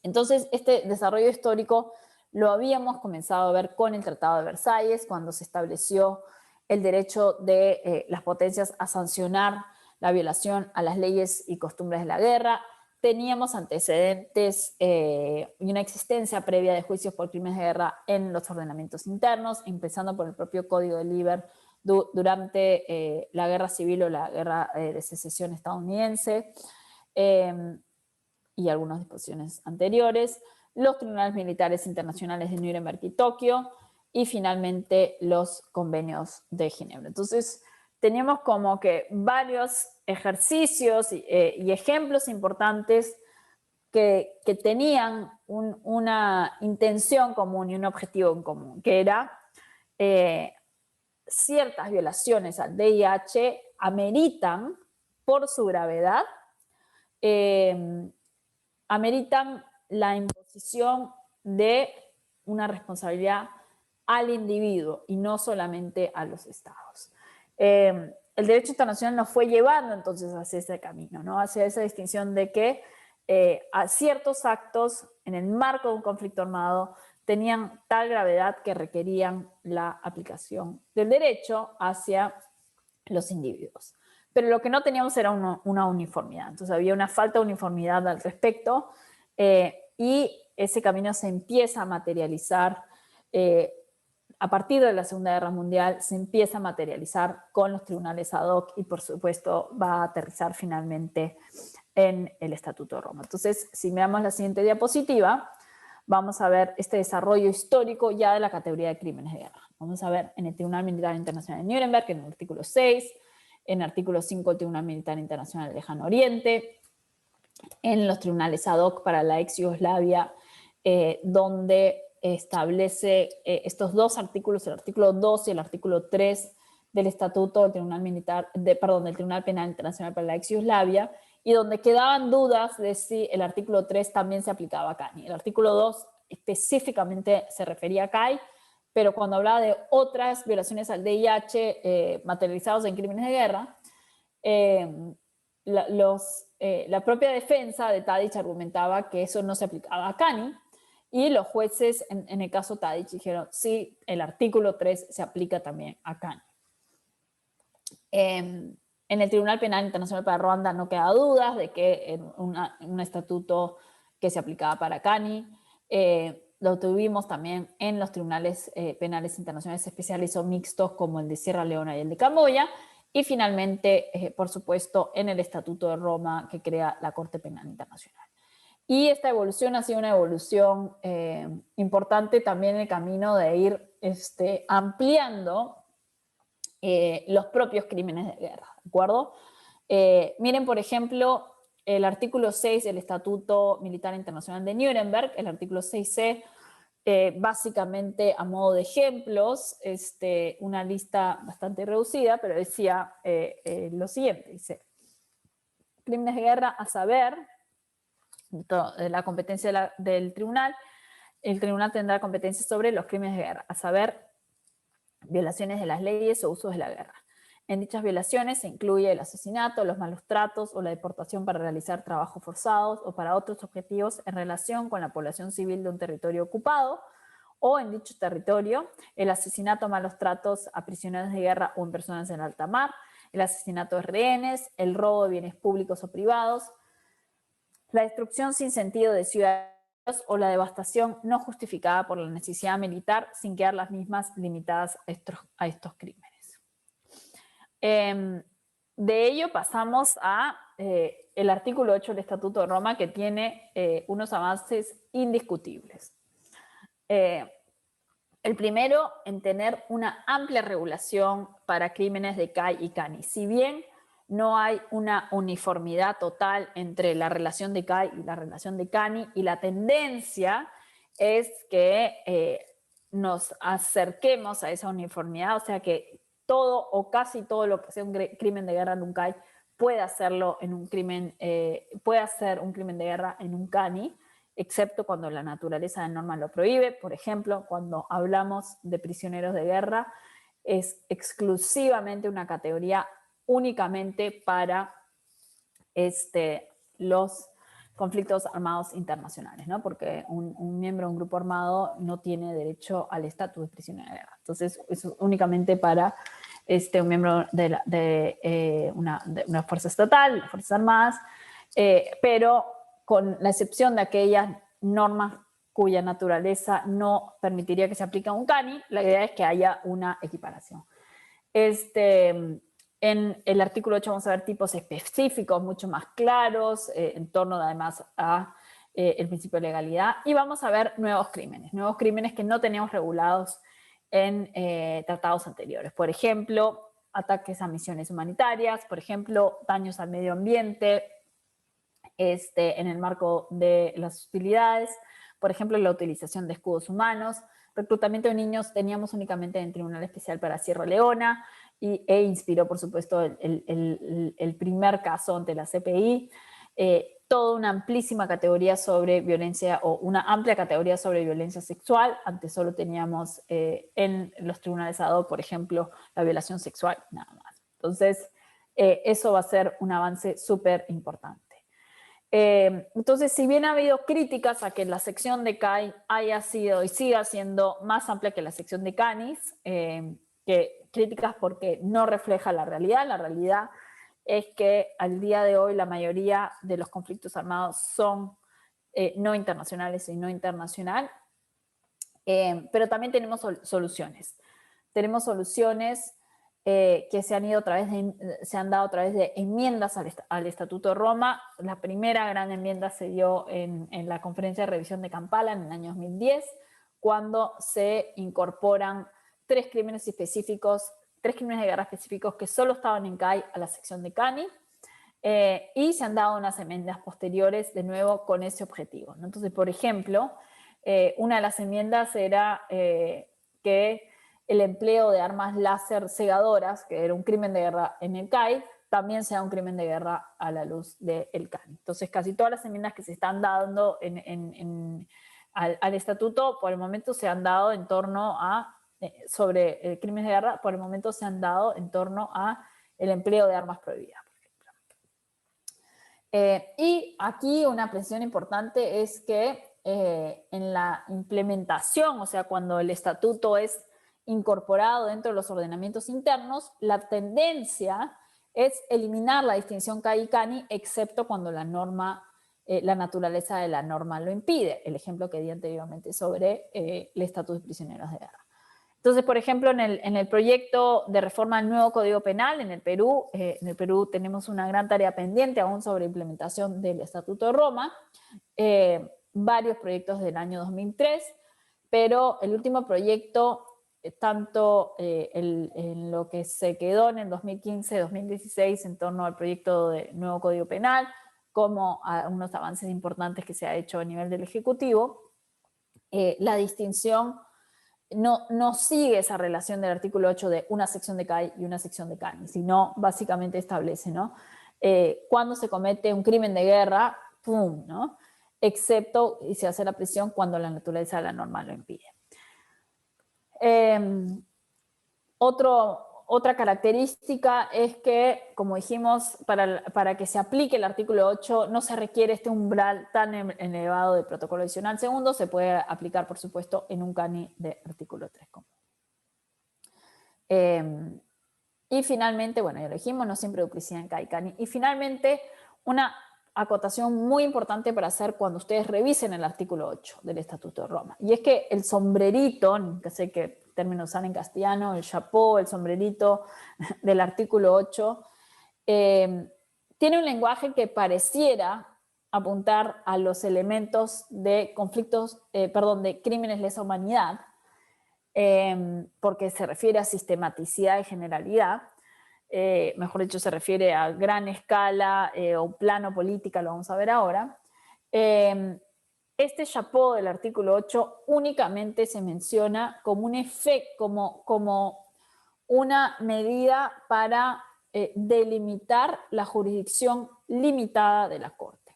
Entonces, este desarrollo histórico lo habíamos comenzado a ver con el Tratado de Versalles, cuando se estableció el derecho de las potencias a sancionar la violación a las leyes y costumbres de la guerra. Teníamos antecedentes y una existencia previa de juicios por crímenes de guerra en los ordenamientos internos, empezando por el propio Código de Liber durante la Guerra Civil o la Guerra de Secesión estadounidense y algunas disposiciones anteriores, los Tribunales Militares Internacionales de Nuremberg y Tokio, y finalmente los convenios de Ginebra. Entonces, teníamos como que varios ejercicios y ejemplos importantes que tenían una intención común y un objetivo en común, que era ciertas violaciones al VIH ameritan, por su gravedad, ameritan la imposición de una responsabilidad al individuo y no solamente a los estados. El derecho internacional nos fue llevando entonces hacia ese camino, ¿no? Hacia esa distinción de que a ciertos actos en el marco de un conflicto armado tenían tal gravedad que requerían la aplicación del derecho hacia los individuos. Pero lo que no teníamos era una uniformidad. Entonces había una falta de uniformidad al respecto y ese camino se empieza a materializar a partir de la Segunda Guerra Mundial, se empieza a materializar con los tribunales ad hoc y por supuesto va a aterrizar finalmente en el Estatuto de Roma. Entonces, si miramos la siguiente diapositiva, vamos a ver este desarrollo histórico ya de la categoría de crímenes de guerra. Vamos a ver en el Tribunal Militar Internacional de Nuremberg, en el artículo 6, en el artículo 5 del Tribunal Militar Internacional del Lejano Oriente, en los tribunales ad hoc para la ex Yugoslavia, donde establece estos dos artículos, el artículo 2 y el artículo 3 del Estatuto del Tribunal del Tribunal Penal Internacional para la ex Yugoslavia, y donde quedaban dudas de si el artículo 3 también se aplicaba a CANI. El artículo 2 específicamente se refería a CAI, pero cuando hablaba de otras violaciones al VIH materializados en crímenes de guerra, la propia defensa de Tadić argumentaba que eso no se aplicaba a CANI, y los jueces, en el caso Tadić, dijeron, sí, el artículo 3 se aplica también a CANI. En el Tribunal Penal Internacional para Ruanda no queda dudas de que un estatuto que se aplicaba para CANI. Lo tuvimos también en los tribunales penales internacionales especiales o mixtos como el de Sierra Leona y el de Camboya. Y finalmente, por supuesto, en el Estatuto de Roma que crea la Corte Penal Internacional. Y esta evolución ha sido una evolución importante también en el camino de ir ampliando los propios crímenes de guerra, ¿de acuerdo? Miren, por ejemplo, el artículo 6 del Estatuto Militar Internacional de Nuremberg, el artículo 6C, básicamente a modo de ejemplos, una lista bastante reducida, pero decía lo siguiente, dice, crímenes de guerra a saber, la competencia del tribunal, el tribunal tendrá competencia sobre los crímenes de guerra, a saber, violaciones de las leyes o usos de la guerra. En dichas violaciones se incluye el asesinato, los malos tratos o la deportación para realizar trabajos forzados o para otros objetivos en relación con la población civil de un territorio ocupado, o en dicho territorio el asesinato o malos tratos a prisioneros de guerra o en personas en alta mar, el asesinato de rehenes, el robo de bienes públicos o privados, la destrucción sin sentido de ciudades o la devastación no justificada por la necesidad militar sin quedar las mismas limitadas a estos crímenes. De ello pasamos a el artículo 8 del Estatuto de Roma, que tiene unos avances indiscutibles. El primero, en tener una amplia regulación para crímenes de CAI y CANI. Si bien no hay una uniformidad total entre la relación de CAI y la relación de CANI, y la tendencia es que nos acerquemos a esa uniformidad, o sea que todo o casi todo lo que sea un crimen de guerra en un CAI puede hacerlo en un crimen, puede hacer un crimen de guerra en un CANI, excepto cuando la naturaleza de norma lo prohíbe. Por ejemplo, cuando hablamos de prisioneros de guerra, es exclusivamente una categoría únicamente para los conflictos armados internacionales, ¿no? Porque un miembro de un grupo armado no tiene derecho al estatus de prisionero de guerra. Entonces, es únicamente para un miembro de una fuerza estatal, las Fuerzas Armadas, pero con la excepción de aquellas normas cuya naturaleza no permitiría que se aplique a un CANI, la idea es que haya una equiparación. En el artículo 8 vamos a ver tipos específicos mucho más claros, en torno además a el principio de legalidad, y vamos a ver nuevos crímenes que no teníamos regulados en tratados anteriores. Por ejemplo, ataques a misiones humanitarias, por ejemplo, daños al medio ambiente, en el marco de las hostilidades, por ejemplo, la utilización de escudos humanos, reclutamiento de niños teníamos únicamente en el Tribunal Especial para Sierra Leona, e inspiró, por supuesto, el primer caso ante la CPI, toda una amplísima categoría sobre violencia, o una amplia categoría sobre violencia sexual. Antes solo teníamos en los tribunales ad hoc, por ejemplo, la violación sexual, nada más. Entonces, eso va a ser un avance súper importante. Entonces, si bien ha habido críticas a que la sección de CAI haya sido y siga siendo más amplia que la sección de CANIS, que críticas porque no refleja la realidad es que al día de hoy la mayoría de los conflictos armados son no internacionales y no internacional, pero también tenemos soluciones. Tenemos soluciones que se han dado a través de enmiendas al Estatuto de Roma. La primera gran enmienda se dio en la Conferencia de Revisión de Kampala en el año 2010, cuando se incorporan tres crímenes de guerra específicos que solo estaban en CAI a la sección de CANI, y se han dado unas enmiendas posteriores de nuevo con ese objetivo, ¿no? Entonces, por ejemplo, una de las enmiendas era que el empleo de armas láser cegadoras, que era un crimen de guerra en el CAI, también sea un crimen de guerra a la luz del CANI. Entonces, casi todas las enmiendas que se están dando al estatuto, por el momento se han dado en torno a, sobre crímenes de guerra, por el momento se han dado en torno a el empleo de armas prohibidas, por ejemplo. Y aquí una presión importante es que en la implementación, o sea, cuando el estatuto es incorporado dentro de los ordenamientos internos, la tendencia es eliminar la distinción CAI y CANI, excepto cuando la norma, la naturaleza de la norma lo impide. El ejemplo que di anteriormente sobre el estatus de prisioneros de guerra. Entonces, por ejemplo, en el proyecto de reforma del nuevo Código Penal en el Perú tenemos una gran tarea pendiente aún sobre implementación del Estatuto de Roma, varios proyectos del año 2003, pero el último proyecto, tanto en lo que se quedó en el 2015-2016 en torno al proyecto de nuevo Código Penal, como a unos avances importantes que se ha hecho a nivel del Ejecutivo, la distinción no sigue esa relación del artículo 8 de una sección de CAI y una sección de CANI, sino básicamente establece, ¿no? Cuando se comete un crimen de guerra, ¡pum!, ¿no? Excepto, y se hace la prisión cuando la naturaleza de la norma lo impide. Otra característica es que, como dijimos, para que se aplique el artículo 8 no se requiere este umbral tan elevado de protocolo adicional segundo, se puede aplicar, por supuesto, en un CANI de artículo 3 común. Y finalmente, bueno, ya lo dijimos, no siempre duplicidad en CAI y CANI. Y finalmente, una acotación muy importante para hacer cuando ustedes revisen el artículo 8 del Estatuto de Roma. Y es que el sombrerito, que sé que término usar en castellano, el chapeau, el sombrerito del artículo 8, tiene un lenguaje que pareciera apuntar a los elementos de conflictos, de crímenes de lesa humanidad, porque se refiere a sistematicidad y generalidad, mejor dicho, se refiere a gran escala o plano política, lo vamos a ver ahora. Este chapeau del artículo 8 únicamente se menciona como un efecto, como una medida para delimitar la jurisdicción limitada de la Corte.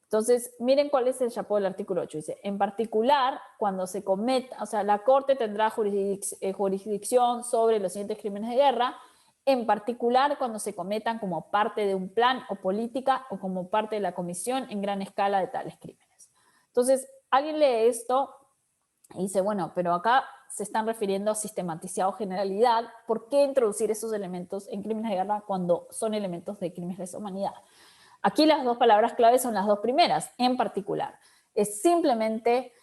Entonces, miren cuál es el chapeau del artículo 8. Dice, en particular, cuando se cometa, o sea, la Corte tendrá jurisdicción sobre los siguientes crímenes de guerra, en particular cuando se cometan como parte de un plan o política o como parte de la comisión en gran escala de tales crímenes. Entonces, alguien lee esto y dice, bueno, pero acá se están refiriendo a sistematicidad o generalidad. ¿Por qué introducir esos elementos en crímenes de guerra cuando son elementos de crímenes de lesa humanidad? Aquí las dos palabras clave son las dos primeras, en particular. Es simplemente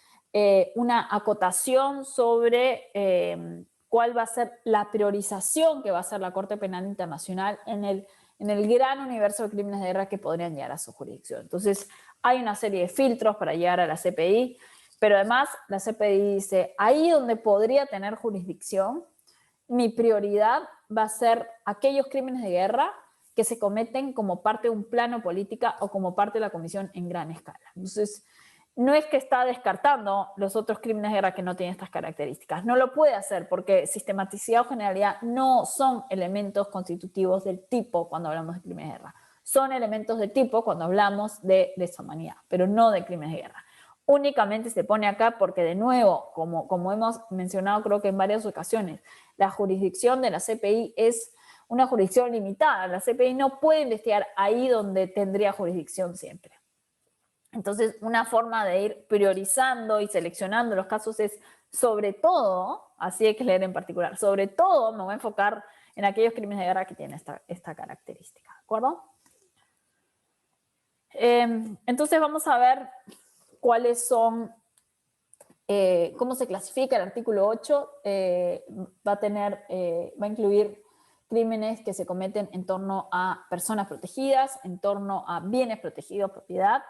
una acotación sobre cuál va a ser la priorización que va a hacer la Corte Penal Internacional en el gran universo de crímenes de guerra que podrían llegar a su jurisdicción. Entonces, hay una serie de filtros para llegar a la CPI, pero además la CPI dice, ahí donde podría tener jurisdicción, mi prioridad va a ser aquellos crímenes de guerra que se cometen como parte de un plano política o como parte de la comisión en gran escala. Entonces, no es que está descartando los otros crímenes de guerra que no tienen estas características. No lo puede hacer porque sistematicidad o generalidad no son elementos constitutivos del tipo cuando hablamos de crímenes de guerra. Son elementos de tipo cuando hablamos de lesa humanidad, pero no de crímenes de guerra. Únicamente se pone acá porque, de nuevo, como hemos mencionado creo que en varias ocasiones, la jurisdicción de la CPI es una jurisdicción limitada. La CPI no puede investigar ahí donde tendría jurisdicción siempre. Entonces, una forma de ir priorizando y seleccionando los casos es, sobre todo, así hay que leer en particular, sobre todo me voy a enfocar en aquellos crímenes de guerra que tienen esta característica, ¿de acuerdo? Entonces vamos a ver cuáles son, cómo se clasifica el artículo 8. Va a incluir crímenes que se cometen en torno a personas protegidas, en torno a bienes protegidos, propiedad,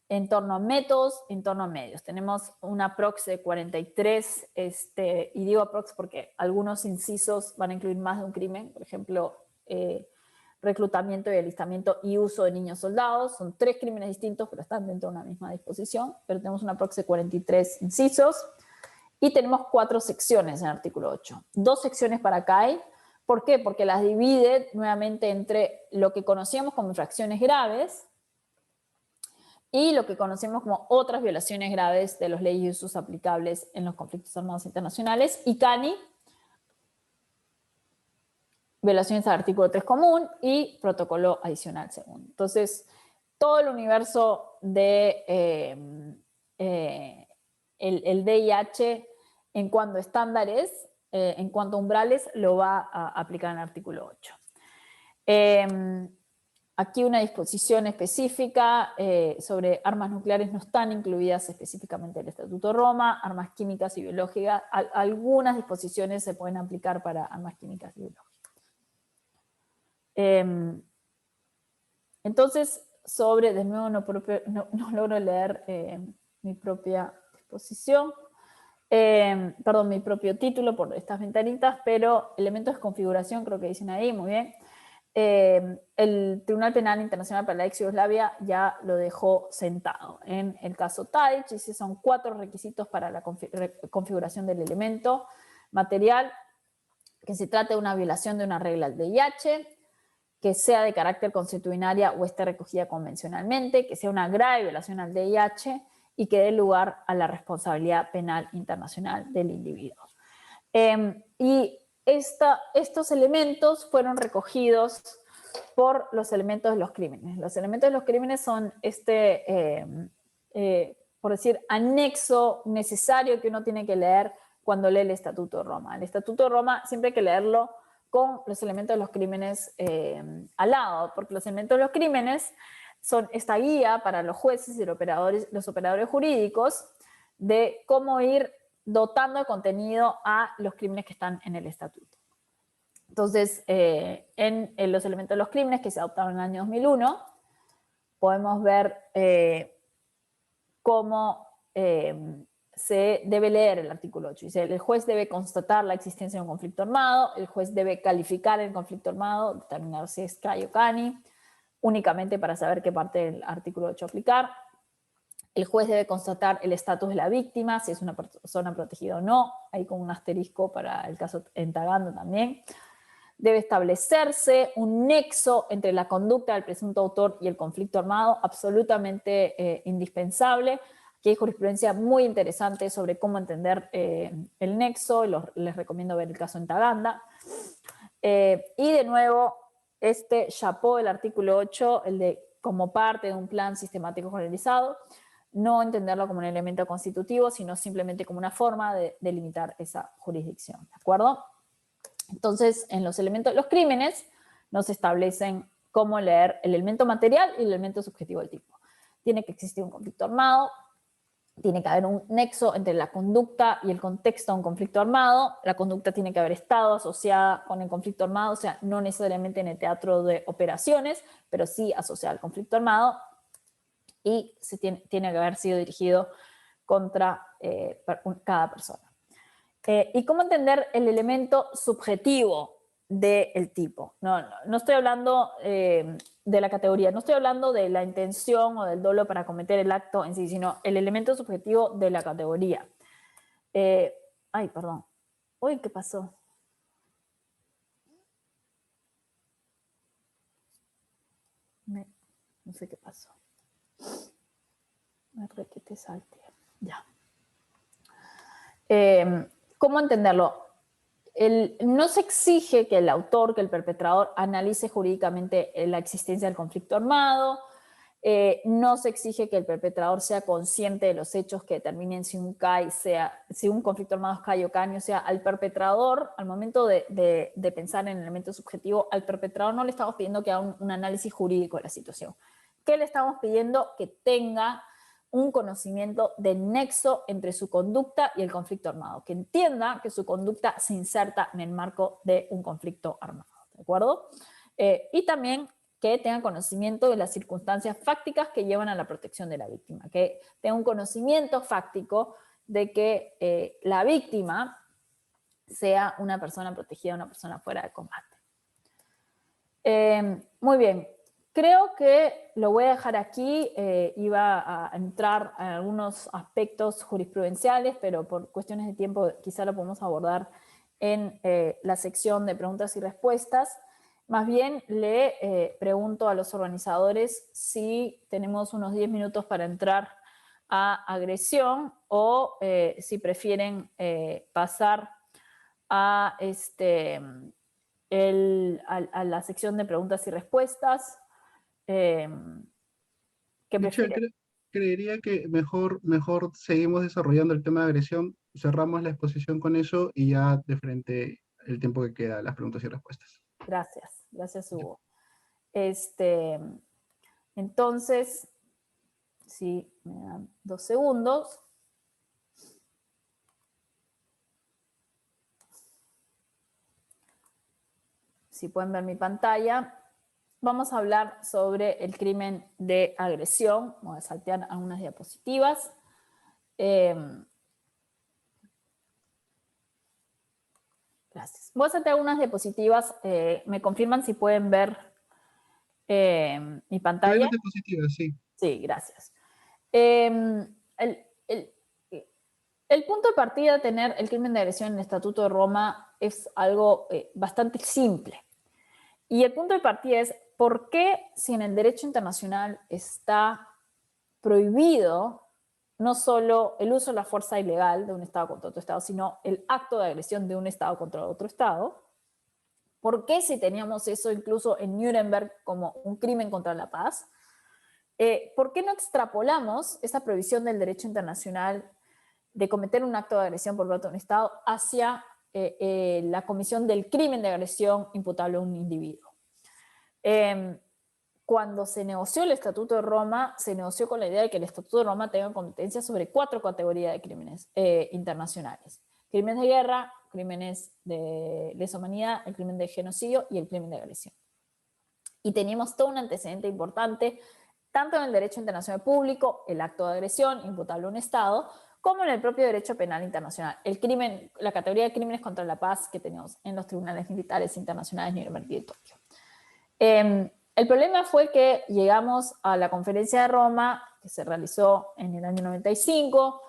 en torno a métodos, en torno a medios. Tenemos una aprox de 43, y digo aprox porque algunos incisos van a incluir más de un crimen, por ejemplo, reclutamiento y alistamiento y uso de niños soldados. Son 3 crímenes distintos, pero están dentro de una misma disposición, pero tenemos una aprox de 43 incisos, y tenemos 4 secciones en el artículo 8. 2 secciones para CAI. ¿Por qué? Porque las divide nuevamente entre lo que conocíamos como infracciones graves y lo que conocemos como otras violaciones graves de las leyes y usos aplicables en los conflictos armados internacionales, y CANI, violaciones al artículo 3 común y protocolo adicional segundo. Entonces, todo el universo de el VIH en cuanto a estándares, en cuanto a umbrales, lo va a aplicar en el artículo 8. Aquí una disposición específica sobre armas nucleares no están incluidas específicamente en el Estatuto de Roma, armas químicas y biológicas. Algunas disposiciones se pueden aplicar para armas químicas y biológicas. Entonces, de nuevo no logro leer mi propia disposición, perdón, mi propio título por estas ventanitas, pero elementos de configuración creo que dicen ahí, muy bien. El Tribunal Penal Internacional para la Ex Yugoslavia ya lo dejó sentado. En el caso Tadic, y son 4 requisitos para la configuración del elemento material: que se trate de una violación de una regla del VIH, que sea de carácter consuetudinaria o esté recogida convencionalmente, que sea una grave violación al VIH y que dé lugar a la responsabilidad penal internacional del individuo. Y estos elementos fueron recogidos por los elementos de los crímenes. Los elementos de los crímenes son por decir, anexo necesario que uno tiene que leer cuando lee el Estatuto de Roma. El Estatuto de Roma siempre hay que leerlo con los elementos de los crímenes al lado, porque los elementos de los crímenes son esta guía para los jueces y los operadores jurídicos de cómo ir dotando de contenido a los crímenes que están en el estatuto. Entonces, en los elementos de los crímenes que se adoptaron en el año 2001, podemos ver cómo se debe leer el artículo 8. Dice, el juez debe constatar la existencia de un conflicto armado, el juez debe calificar el conflicto armado, determinar si es CAI o CANI, únicamente para saber qué parte del artículo 8 aplicar. El juez debe constatar el estatus de la víctima, si es una persona protegida o no, ahí con un asterisco para el caso Entaganda también. Debe establecerse un nexo entre la conducta del presunto autor y el conflicto armado, absolutamente indispensable. Aquí hay jurisprudencia muy interesante sobre cómo entender el nexo, les recomiendo ver el caso Entaganda. Y de nuevo, este chapeau del artículo 8, el de como parte de un plan sistemático generalizado, no entenderlo como un elemento constitutivo, sino simplemente como una forma de delimitar esa jurisdicción, ¿de acuerdo? Entonces, en los elementos de los crímenes nos establecen cómo leer el elemento material y el elemento subjetivo del tipo. Tiene que existir un conflicto armado, tiene que haber un nexo entre la conducta y el contexto de un conflicto armado, la conducta tiene que haber estado asociada con el conflicto armado, o sea, no necesariamente en el teatro de operaciones, pero sí asociada al conflicto armado, y tiene que haber sido dirigido contra cada persona. ¿Y cómo entender el elemento subjetivo del tipo. No estoy hablando de la categoría, no estoy hablando de la intención o del dolo para cometer el acto en sí, sino el elemento subjetivo de la categoría. Ay, perdón. Uy, ¿qué pasó? No sé qué pasó. Me requete salte. Ya. ¿Cómo entenderlo? No se exige que el autor, que el perpetrador, analice jurídicamente la existencia del conflicto armado. No se exige que el perpetrador sea consciente de los hechos que determinen si un conflicto armado es CAI o CANI. O sea, al perpetrador, al momento de pensar en el elemento subjetivo, al perpetrador no le estamos pidiendo que haga un análisis jurídico de la situación. ¿Qué le estamos pidiendo? Que tenga un conocimiento del nexo entre su conducta y el conflicto armado, que entienda que su conducta se inserta en el marco de un conflicto armado, ¿de acuerdo? Y también que tenga conocimiento de las circunstancias fácticas que llevan a la protección de la víctima, que tenga un conocimiento fáctico de que la víctima sea una persona protegida, una persona fuera de combate. Muy bien. Creo que lo voy a dejar aquí. Iba a entrar en algunos aspectos jurisprudenciales, pero por cuestiones de tiempo quizá lo podemos abordar en la sección de preguntas y respuestas. Más bien le pregunto a los organizadores si tenemos unos 10 minutos para entrar a agresión o si prefieren pasar a a la sección de preguntas y respuestas. ¿Qué Michelle, prefieren? creería que mejor seguimos desarrollando el tema de agresión, cerramos la exposición con eso y ya de frente el tiempo que queda, las preguntas y respuestas. Gracias Hugo. Entonces, si me dan 2 segundos. Si pueden ver mi pantalla, vamos a hablar sobre el crimen de agresión. Voy a saltear algunas diapositivas. Gracias. Voy a saltear algunas diapositivas. ¿Me confirman si pueden ver mi pantalla? Las diapositivas, sí. Sí, gracias. El punto de partida de tener el crimen de agresión en el Estatuto de Roma es algo bastante simple. Y el punto de partida es, ¿por qué si en el derecho internacional está prohibido no solo el uso de la fuerza ilegal de un Estado contra otro Estado, sino el acto de agresión de un Estado contra otro Estado? ¿Por qué si teníamos eso incluso en Nuremberg como un crimen contra la paz? ¿Por qué no extrapolamos esa prohibición del derecho internacional de cometer un acto de agresión por parte de un Estado hacia la comisión del crimen de agresión imputable a un individuo? Cuando se negoció el Estatuto de Roma, se negoció con la idea de que el Estatuto de Roma tenga competencia sobre 4 categorías de crímenes internacionales: crímenes de guerra, crímenes de lesa humanidad, el crimen de genocidio y el crimen de agresión. Y teníamos todo un antecedente importante, tanto en el derecho internacional público, el acto de agresión imputable a un Estado, como en el propio derecho penal internacional, la categoría de crímenes contra la paz que tenemos en los tribunales militares internacionales Nuremberg y de Tokio. El problema fue que llegamos a la conferencia de Roma, que se realizó en el año 95,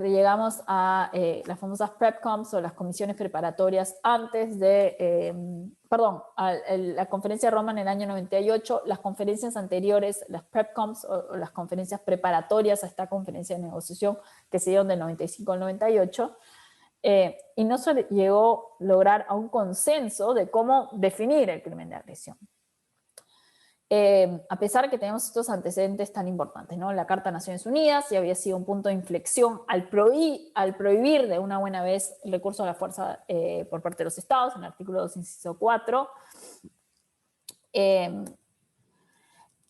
llegamos a las famosas PrepComs o las comisiones preparatorias antes de, a la conferencia de Roma en el año 98, las conferencias anteriores, las PrepComs o las conferencias preparatorias a esta conferencia de negociación que se dieron del 95 al 98, y no se llegó a lograr a un consenso de cómo definir el crimen de agresión. A pesar de que tenemos estos antecedentes tan importantes, ¿no? La Carta de Naciones Unidas ya había sido un punto de inflexión al prohibir de una buena vez el recurso a la fuerza por parte de los estados, en el artículo 2, inciso 4.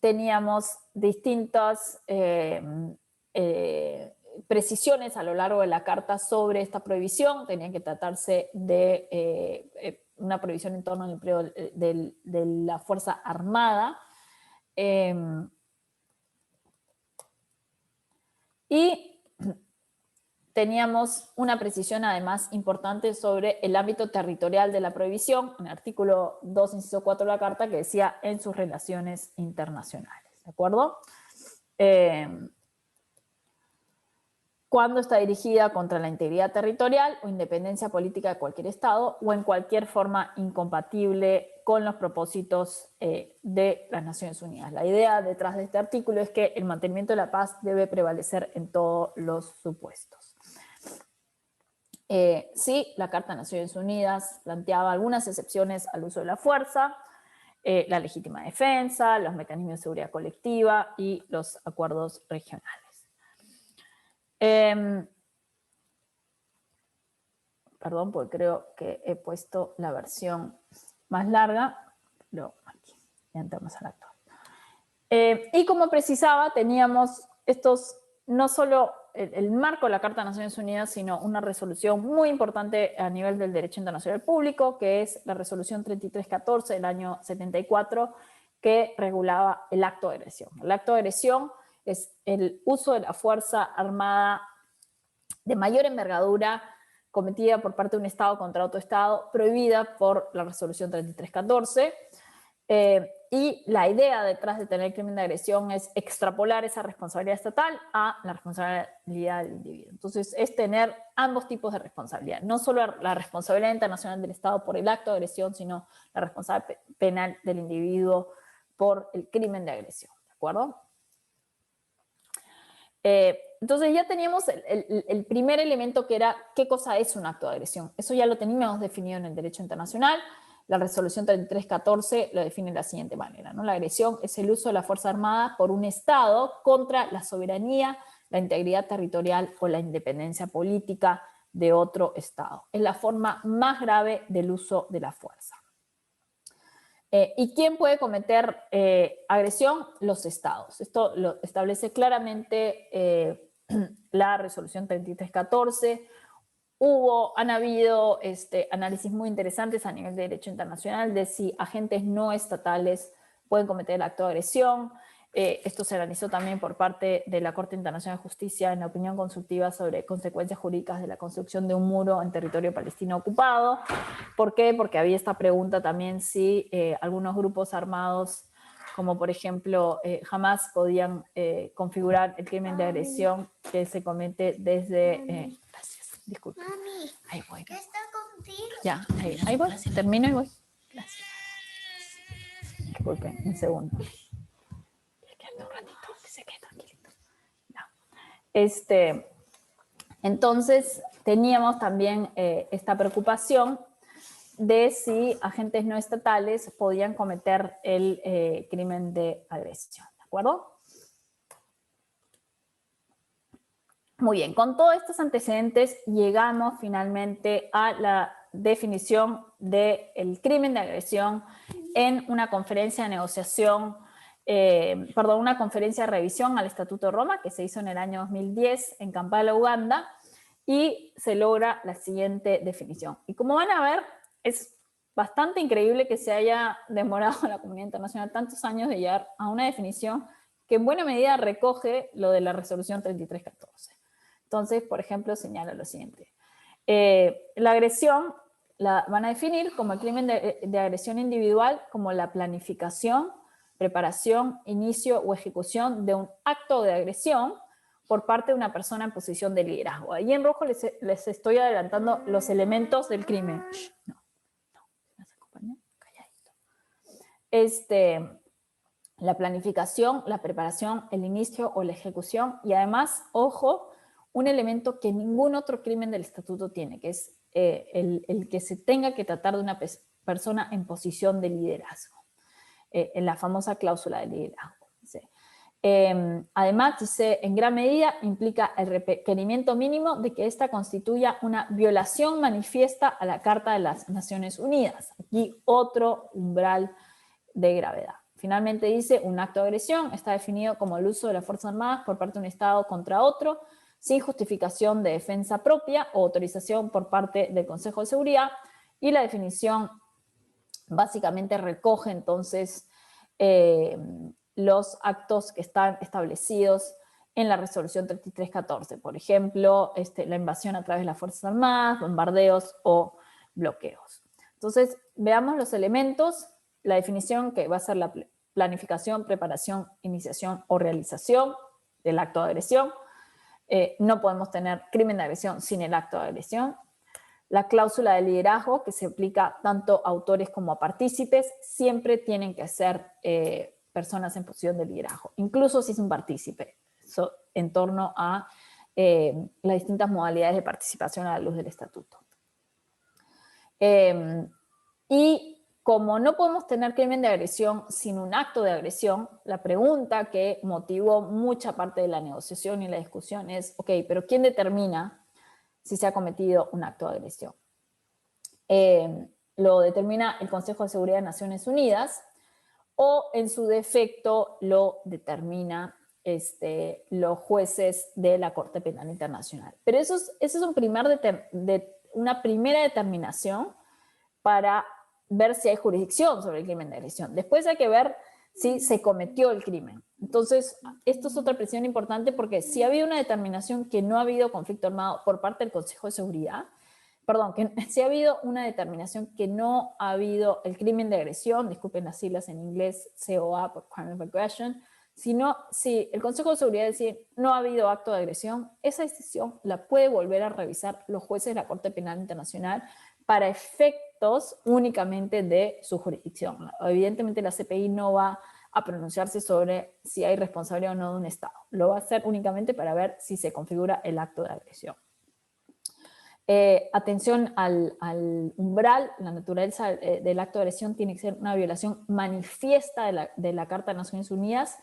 Teníamos distintas precisiones a lo largo de la Carta sobre esta prohibición. Tenía que tratarse de una prohibición en torno al empleo de la fuerza armada. Y teníamos una precisión además importante sobre el ámbito territorial de la prohibición, en el artículo 2, inciso 4 de la Carta, que decía en sus relaciones internacionales, ¿de acuerdo? Cuando está dirigida contra la integridad territorial o independencia política de cualquier Estado o en cualquier forma incompatible con los propósitos de las Naciones Unidas. La idea detrás de este artículo es que el mantenimiento de la paz debe prevalecer en todos los supuestos. Sí, la Carta de Naciones Unidas planteaba algunas excepciones al uso de la fuerza, la legítima defensa, los mecanismos de seguridad colectiva y los acuerdos regionales. Perdón, porque creo que he puesto la versión más larga, pero aquí ya entramos al actual. Y como precisaba, teníamos estos, no solo el marco de la Carta de Naciones Unidas, sino una resolución muy importante a nivel del derecho internacional público, que es la resolución 3314 del año 74, que regulaba el acto de agresión. El acto de agresión es el uso de la fuerza armada de mayor envergadura cometida por parte de un Estado contra otro Estado, prohibida por la resolución 3314. Y la idea detrás de tener crimen de agresión es extrapolar esa responsabilidad estatal a la responsabilidad del individuo. Entonces, es tener ambos tipos de responsabilidad. No solo la responsabilidad internacional del Estado por el acto de agresión, sino la responsabilidad penal del individuo por el crimen de agresión. ¿De acuerdo? Entonces ya teníamos el primer elemento, que era qué cosa es un acto de agresión. Eso ya lo teníamos definido en el derecho internacional. La resolución 3314 lo define de la siguiente manera, ¿no? La agresión es el uso de la fuerza armada por un Estado contra la soberanía, la integridad territorial o la independencia política de otro Estado. Es la forma más grave del uso de la fuerza. ¿Y quién puede cometer agresión? Los Estados. Esto lo establece claramente la resolución 3314. Han habido análisis muy interesantes a nivel de derecho internacional de si agentes no estatales pueden cometer el acto de agresión. Esto se analizó también por parte de la Corte Internacional de Justicia en la opinión consultiva sobre consecuencias jurídicas de la construcción de un muro en territorio palestino ocupado. ¿Por qué? Porque había esta pregunta también si algunos grupos armados, como por ejemplo Hamas, podían configurar el crimen de agresión que se comete desde... gracias, disculpe. Mami, ahí voy. ¿qué está contigo? Ya, ahí voy, termino y voy. Gracias. Disculpen, un segundo. Un ratito, que se quede tranquilito. Ya. Entonces, teníamos también esta preocupación de si agentes no estatales podían cometer el crimen de agresión, ¿de acuerdo? Muy bien, con todos estos antecedentes llegamos finalmente a la definición del crimen de agresión en una conferencia de negociación, una conferencia de revisión al Estatuto de Roma que se hizo en el año 2010 en Kampala, Uganda, y se logra la siguiente definición. Y como van a ver, es bastante increíble que se haya demorado la comunidad internacional tantos años de llegar a una definición que en buena medida recoge lo de la resolución 3314. Entonces, por ejemplo, señala lo siguiente. La agresión la van a definir como el crimen de agresión individual como la planificación, preparación, inicio o ejecución de un acto de agresión por parte de una persona en posición de liderazgo. Ahí en rojo les estoy adelantando los elementos del crimen. No se acompaña, calladito. La planificación, la preparación, el inicio o la ejecución, y además, ojo, un elemento que ningún otro crimen del estatuto tiene, que es el que se tenga que tratar de una persona en posición de liderazgo, en la famosa cláusula de liderazgo. ¿Sí? Además, dice, en gran medida implica el requerimiento mínimo de que ésta constituya una violación manifiesta a la Carta de las Naciones Unidas. Aquí otro umbral de gravedad. Finalmente dice, un acto de agresión está definido como el uso de las Fuerzas Armadas por parte de un Estado contra otro, sin justificación de defensa propia o autorización por parte del Consejo de Seguridad, y la definición básicamente recoge entonces los actos que están establecidos en la resolución 3314. Por ejemplo, la invasión a través de las Fuerzas Armadas, bombardeos o bloqueos. Entonces, veamos los elementos, la definición que va a ser la planificación, preparación, iniciación o realización del acto de agresión. No podemos tener crimen de agresión sin el acto de agresión. La cláusula de liderazgo, que se aplica tanto a autores como a partícipes, siempre tienen que ser personas en posición de liderazgo, incluso si es un partícipe, en torno a las distintas modalidades de participación a la luz del estatuto. Y como no podemos tener crimen de agresión sin un acto de agresión, la pregunta que motivó mucha parte de la negociación y la discusión es, ok, pero ¿quién determina si se ha cometido un acto de agresión? Lo determina el Consejo de Seguridad de Naciones Unidas o en su defecto lo determina los jueces de la Corte Penal Internacional. Pero eso es una primera determinación para ver si hay jurisdicción sobre el crimen de agresión. Después hay que ver si se cometió el crimen. Entonces, esto es otra presión importante porque si ha habido una determinación que no ha habido conflicto armado por parte del Consejo de Seguridad, perdón, que si ha habido una determinación que no ha habido el crimen de agresión, disculpen las siglas en inglés, COA por Crime of Aggression, si el Consejo de Seguridad decide no ha habido acto de agresión, esa decisión la puede volver a revisar los jueces de la Corte Penal Internacional para efectos únicamente de su jurisdicción. Evidentemente la CPI no va a pronunciarse sobre si hay responsabilidad o no de un Estado. Lo va a hacer únicamente para ver si se configura el acto de agresión. Atención al umbral, la naturaleza del acto de agresión tiene que ser una violación manifiesta de la Carta de Naciones Unidas,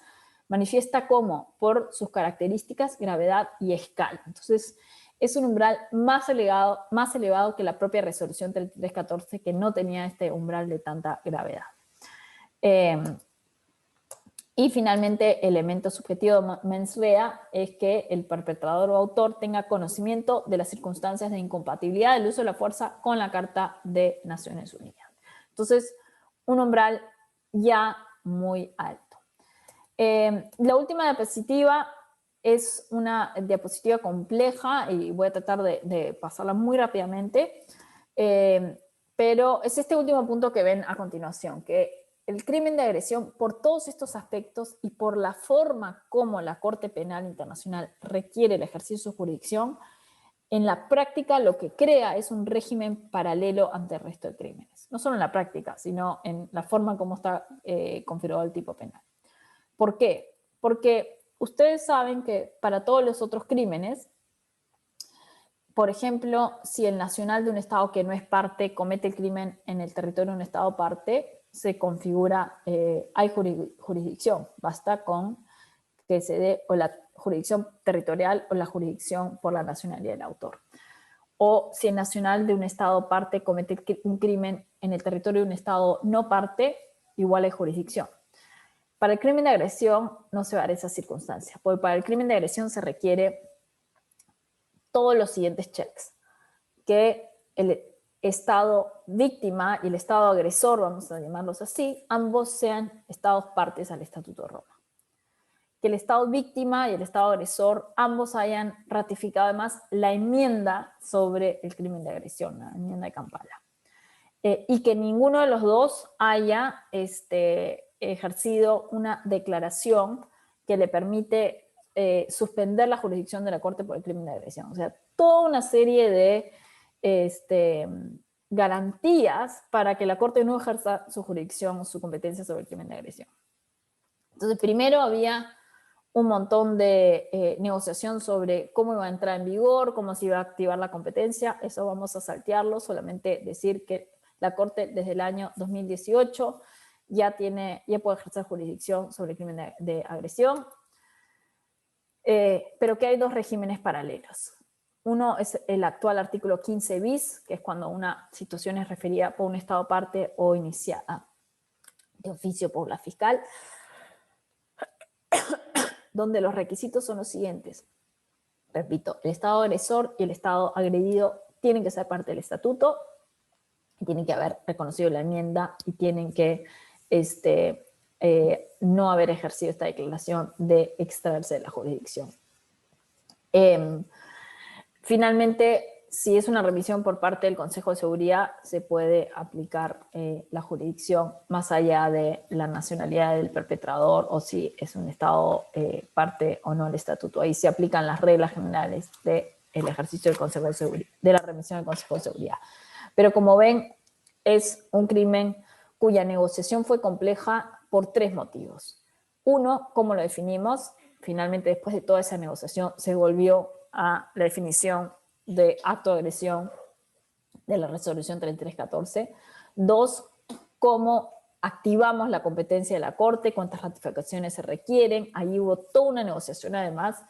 manifiesta como por sus características, gravedad y escala. Entonces, es un umbral más elevado que la propia resolución 3314, que no tenía este umbral de tanta gravedad. Y finalmente, elemento subjetivo mens rea es que el perpetrador o autor tenga conocimiento de las circunstancias de incompatibilidad del uso de la fuerza con la Carta de Naciones Unidas. Entonces, un umbral ya muy alto. La última diapositiva es una diapositiva compleja y voy a tratar de pasarla muy rápidamente, pero es este último punto que ven a continuación, que el crimen de agresión, por todos estos aspectos y por la forma como la Corte Penal Internacional requiere el ejercicio de su jurisdicción, en la práctica lo que crea es un régimen paralelo ante el resto de crímenes. No solo en la práctica, sino en la forma como está configurado el tipo penal. ¿Por qué? Porque ustedes saben que para todos los otros crímenes, por ejemplo, si el nacional de un Estado que no es parte comete el crimen en el territorio de un Estado parte, se configura, hay jurisdicción, basta con que se dé o la jurisdicción territorial o la jurisdicción por la nacionalidad del autor. O si el nacional de un Estado parte comete un crimen en el territorio de un Estado no parte, igual hay jurisdicción. Para el crimen de agresión no se va a dar esa circunstancia, porque para el crimen de agresión se requiere todos los siguientes checks. Que el Estado víctima y el Estado agresor, vamos a llamarlos así, ambos sean Estados partes al Estatuto de Roma. Que el Estado víctima y el Estado agresor ambos hayan ratificado además la enmienda sobre el crimen de agresión, la enmienda de Kampala. Y que ninguno de los dos haya ejercido una declaración que le permite suspender la jurisdicción de la Corte por el crimen de agresión. O sea, toda una serie de garantías para que la Corte no ejerza su jurisdicción o su competencia sobre el crimen de agresión. Entonces, primero había un montón de negociación sobre cómo iba a entrar en vigor, cómo se iba a activar la competencia. Eso vamos a saltearlo, solamente decir que la Corte desde el año 2018 ya puede ejercer jurisdicción sobre el crimen de agresión, pero que hay dos regímenes paralelos. Uno es el actual artículo 15 bis, que es cuando una situación es referida por un Estado parte o iniciada de oficio por la fiscal, donde los requisitos son los siguientes. Repito, el Estado agresor y el Estado agredido tienen que ser parte del estatuto, tienen que haber reconocido la enmienda y tienen que no haber ejercido esta declaración de extraerse de la jurisdicción Finalmente, si es una revisión por parte del Consejo de Seguridad, se puede aplicar la jurisdicción más allá de la nacionalidad del perpetrador o si es un Estado parte o no del estatuto. Ahí se aplican las reglas generales del ejercicio del Consejo de Seguridad, de la remisión del Consejo de Seguridad. Pero como ven, es un crimen cuya negociación fue compleja por 3 motivos. Uno, ¿cómo lo definimos? Finalmente, después de toda esa negociación, se volvió a la definición de acto de agresión de la resolución 3314. 2, cómo activamos la competencia de la Corte, cuántas ratificaciones se requieren. Ahí hubo toda una negociación además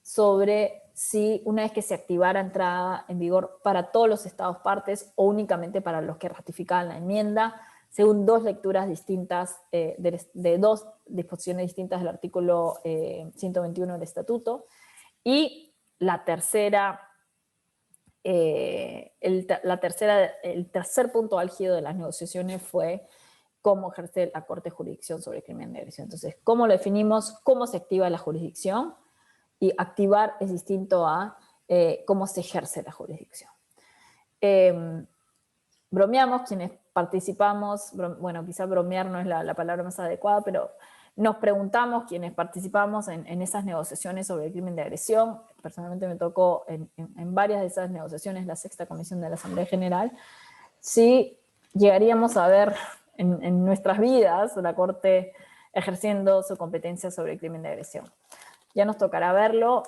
sobre si una vez que se activara entrada en vigor para todos los estados partes o únicamente para los que ratificaban la enmienda, según 2 lecturas distintas de 2 disposiciones distintas del artículo 121 del estatuto. Y la tercera, el tercer punto álgido de las negociaciones fue cómo ejerce la Corte jurisdicción sobre el crimen de agresión. Entonces, ¿cómo lo definimos? ¿Cómo se activa la jurisdicción? Y activar es distinto a cómo se ejerce la jurisdicción. Bromeamos quienes participamos, bueno, quizá bromear no es la palabra más adecuada, pero nos preguntamos quienes participamos en esas negociaciones sobre el crimen de agresión. Personalmente me tocó en varias de esas negociaciones, la 6ª Comisión de la Asamblea General, si llegaríamos a ver en nuestras vidas la Corte ejerciendo su competencia sobre el crimen de agresión. Ya nos tocará verlo,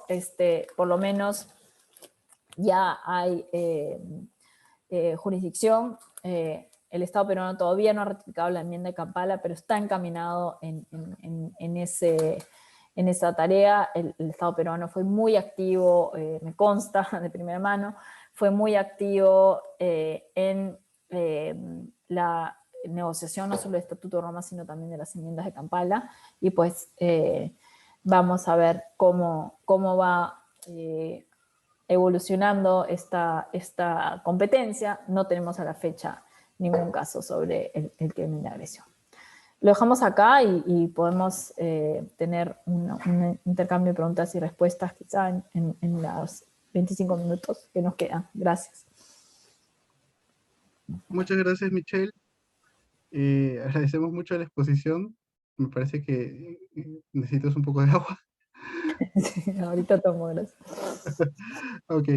por lo menos ya hay jurisdicción. El Estado peruano todavía no ha ratificado la enmienda de Kampala, pero está encaminado en esa tarea. El Estado peruano fue muy activo, me consta de primera mano, fue muy activo en la negociación no solo del Estatuto de Roma, sino también de las enmiendas de Kampala, y pues vamos a ver cómo va evolucionando esta competencia. No tenemos a la fecha ningún caso sobre el crimen de agresión. Lo dejamos acá y podemos tener un intercambio de preguntas y respuestas quizá en los 25 minutos que nos quedan. Gracias. Muchas gracias, Michelle. Agradecemos mucho la exposición. Me parece que necesitas un poco de agua. Sí, ahorita tomo, gracias. Ok.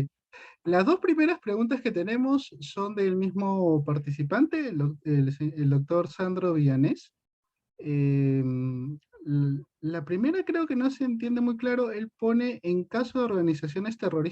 Las 2 primeras preguntas que tenemos son del mismo participante, el doctor Sandro Villanés. La primera creo que no se entiende muy claro. Él pone, en caso de organizaciones terroristas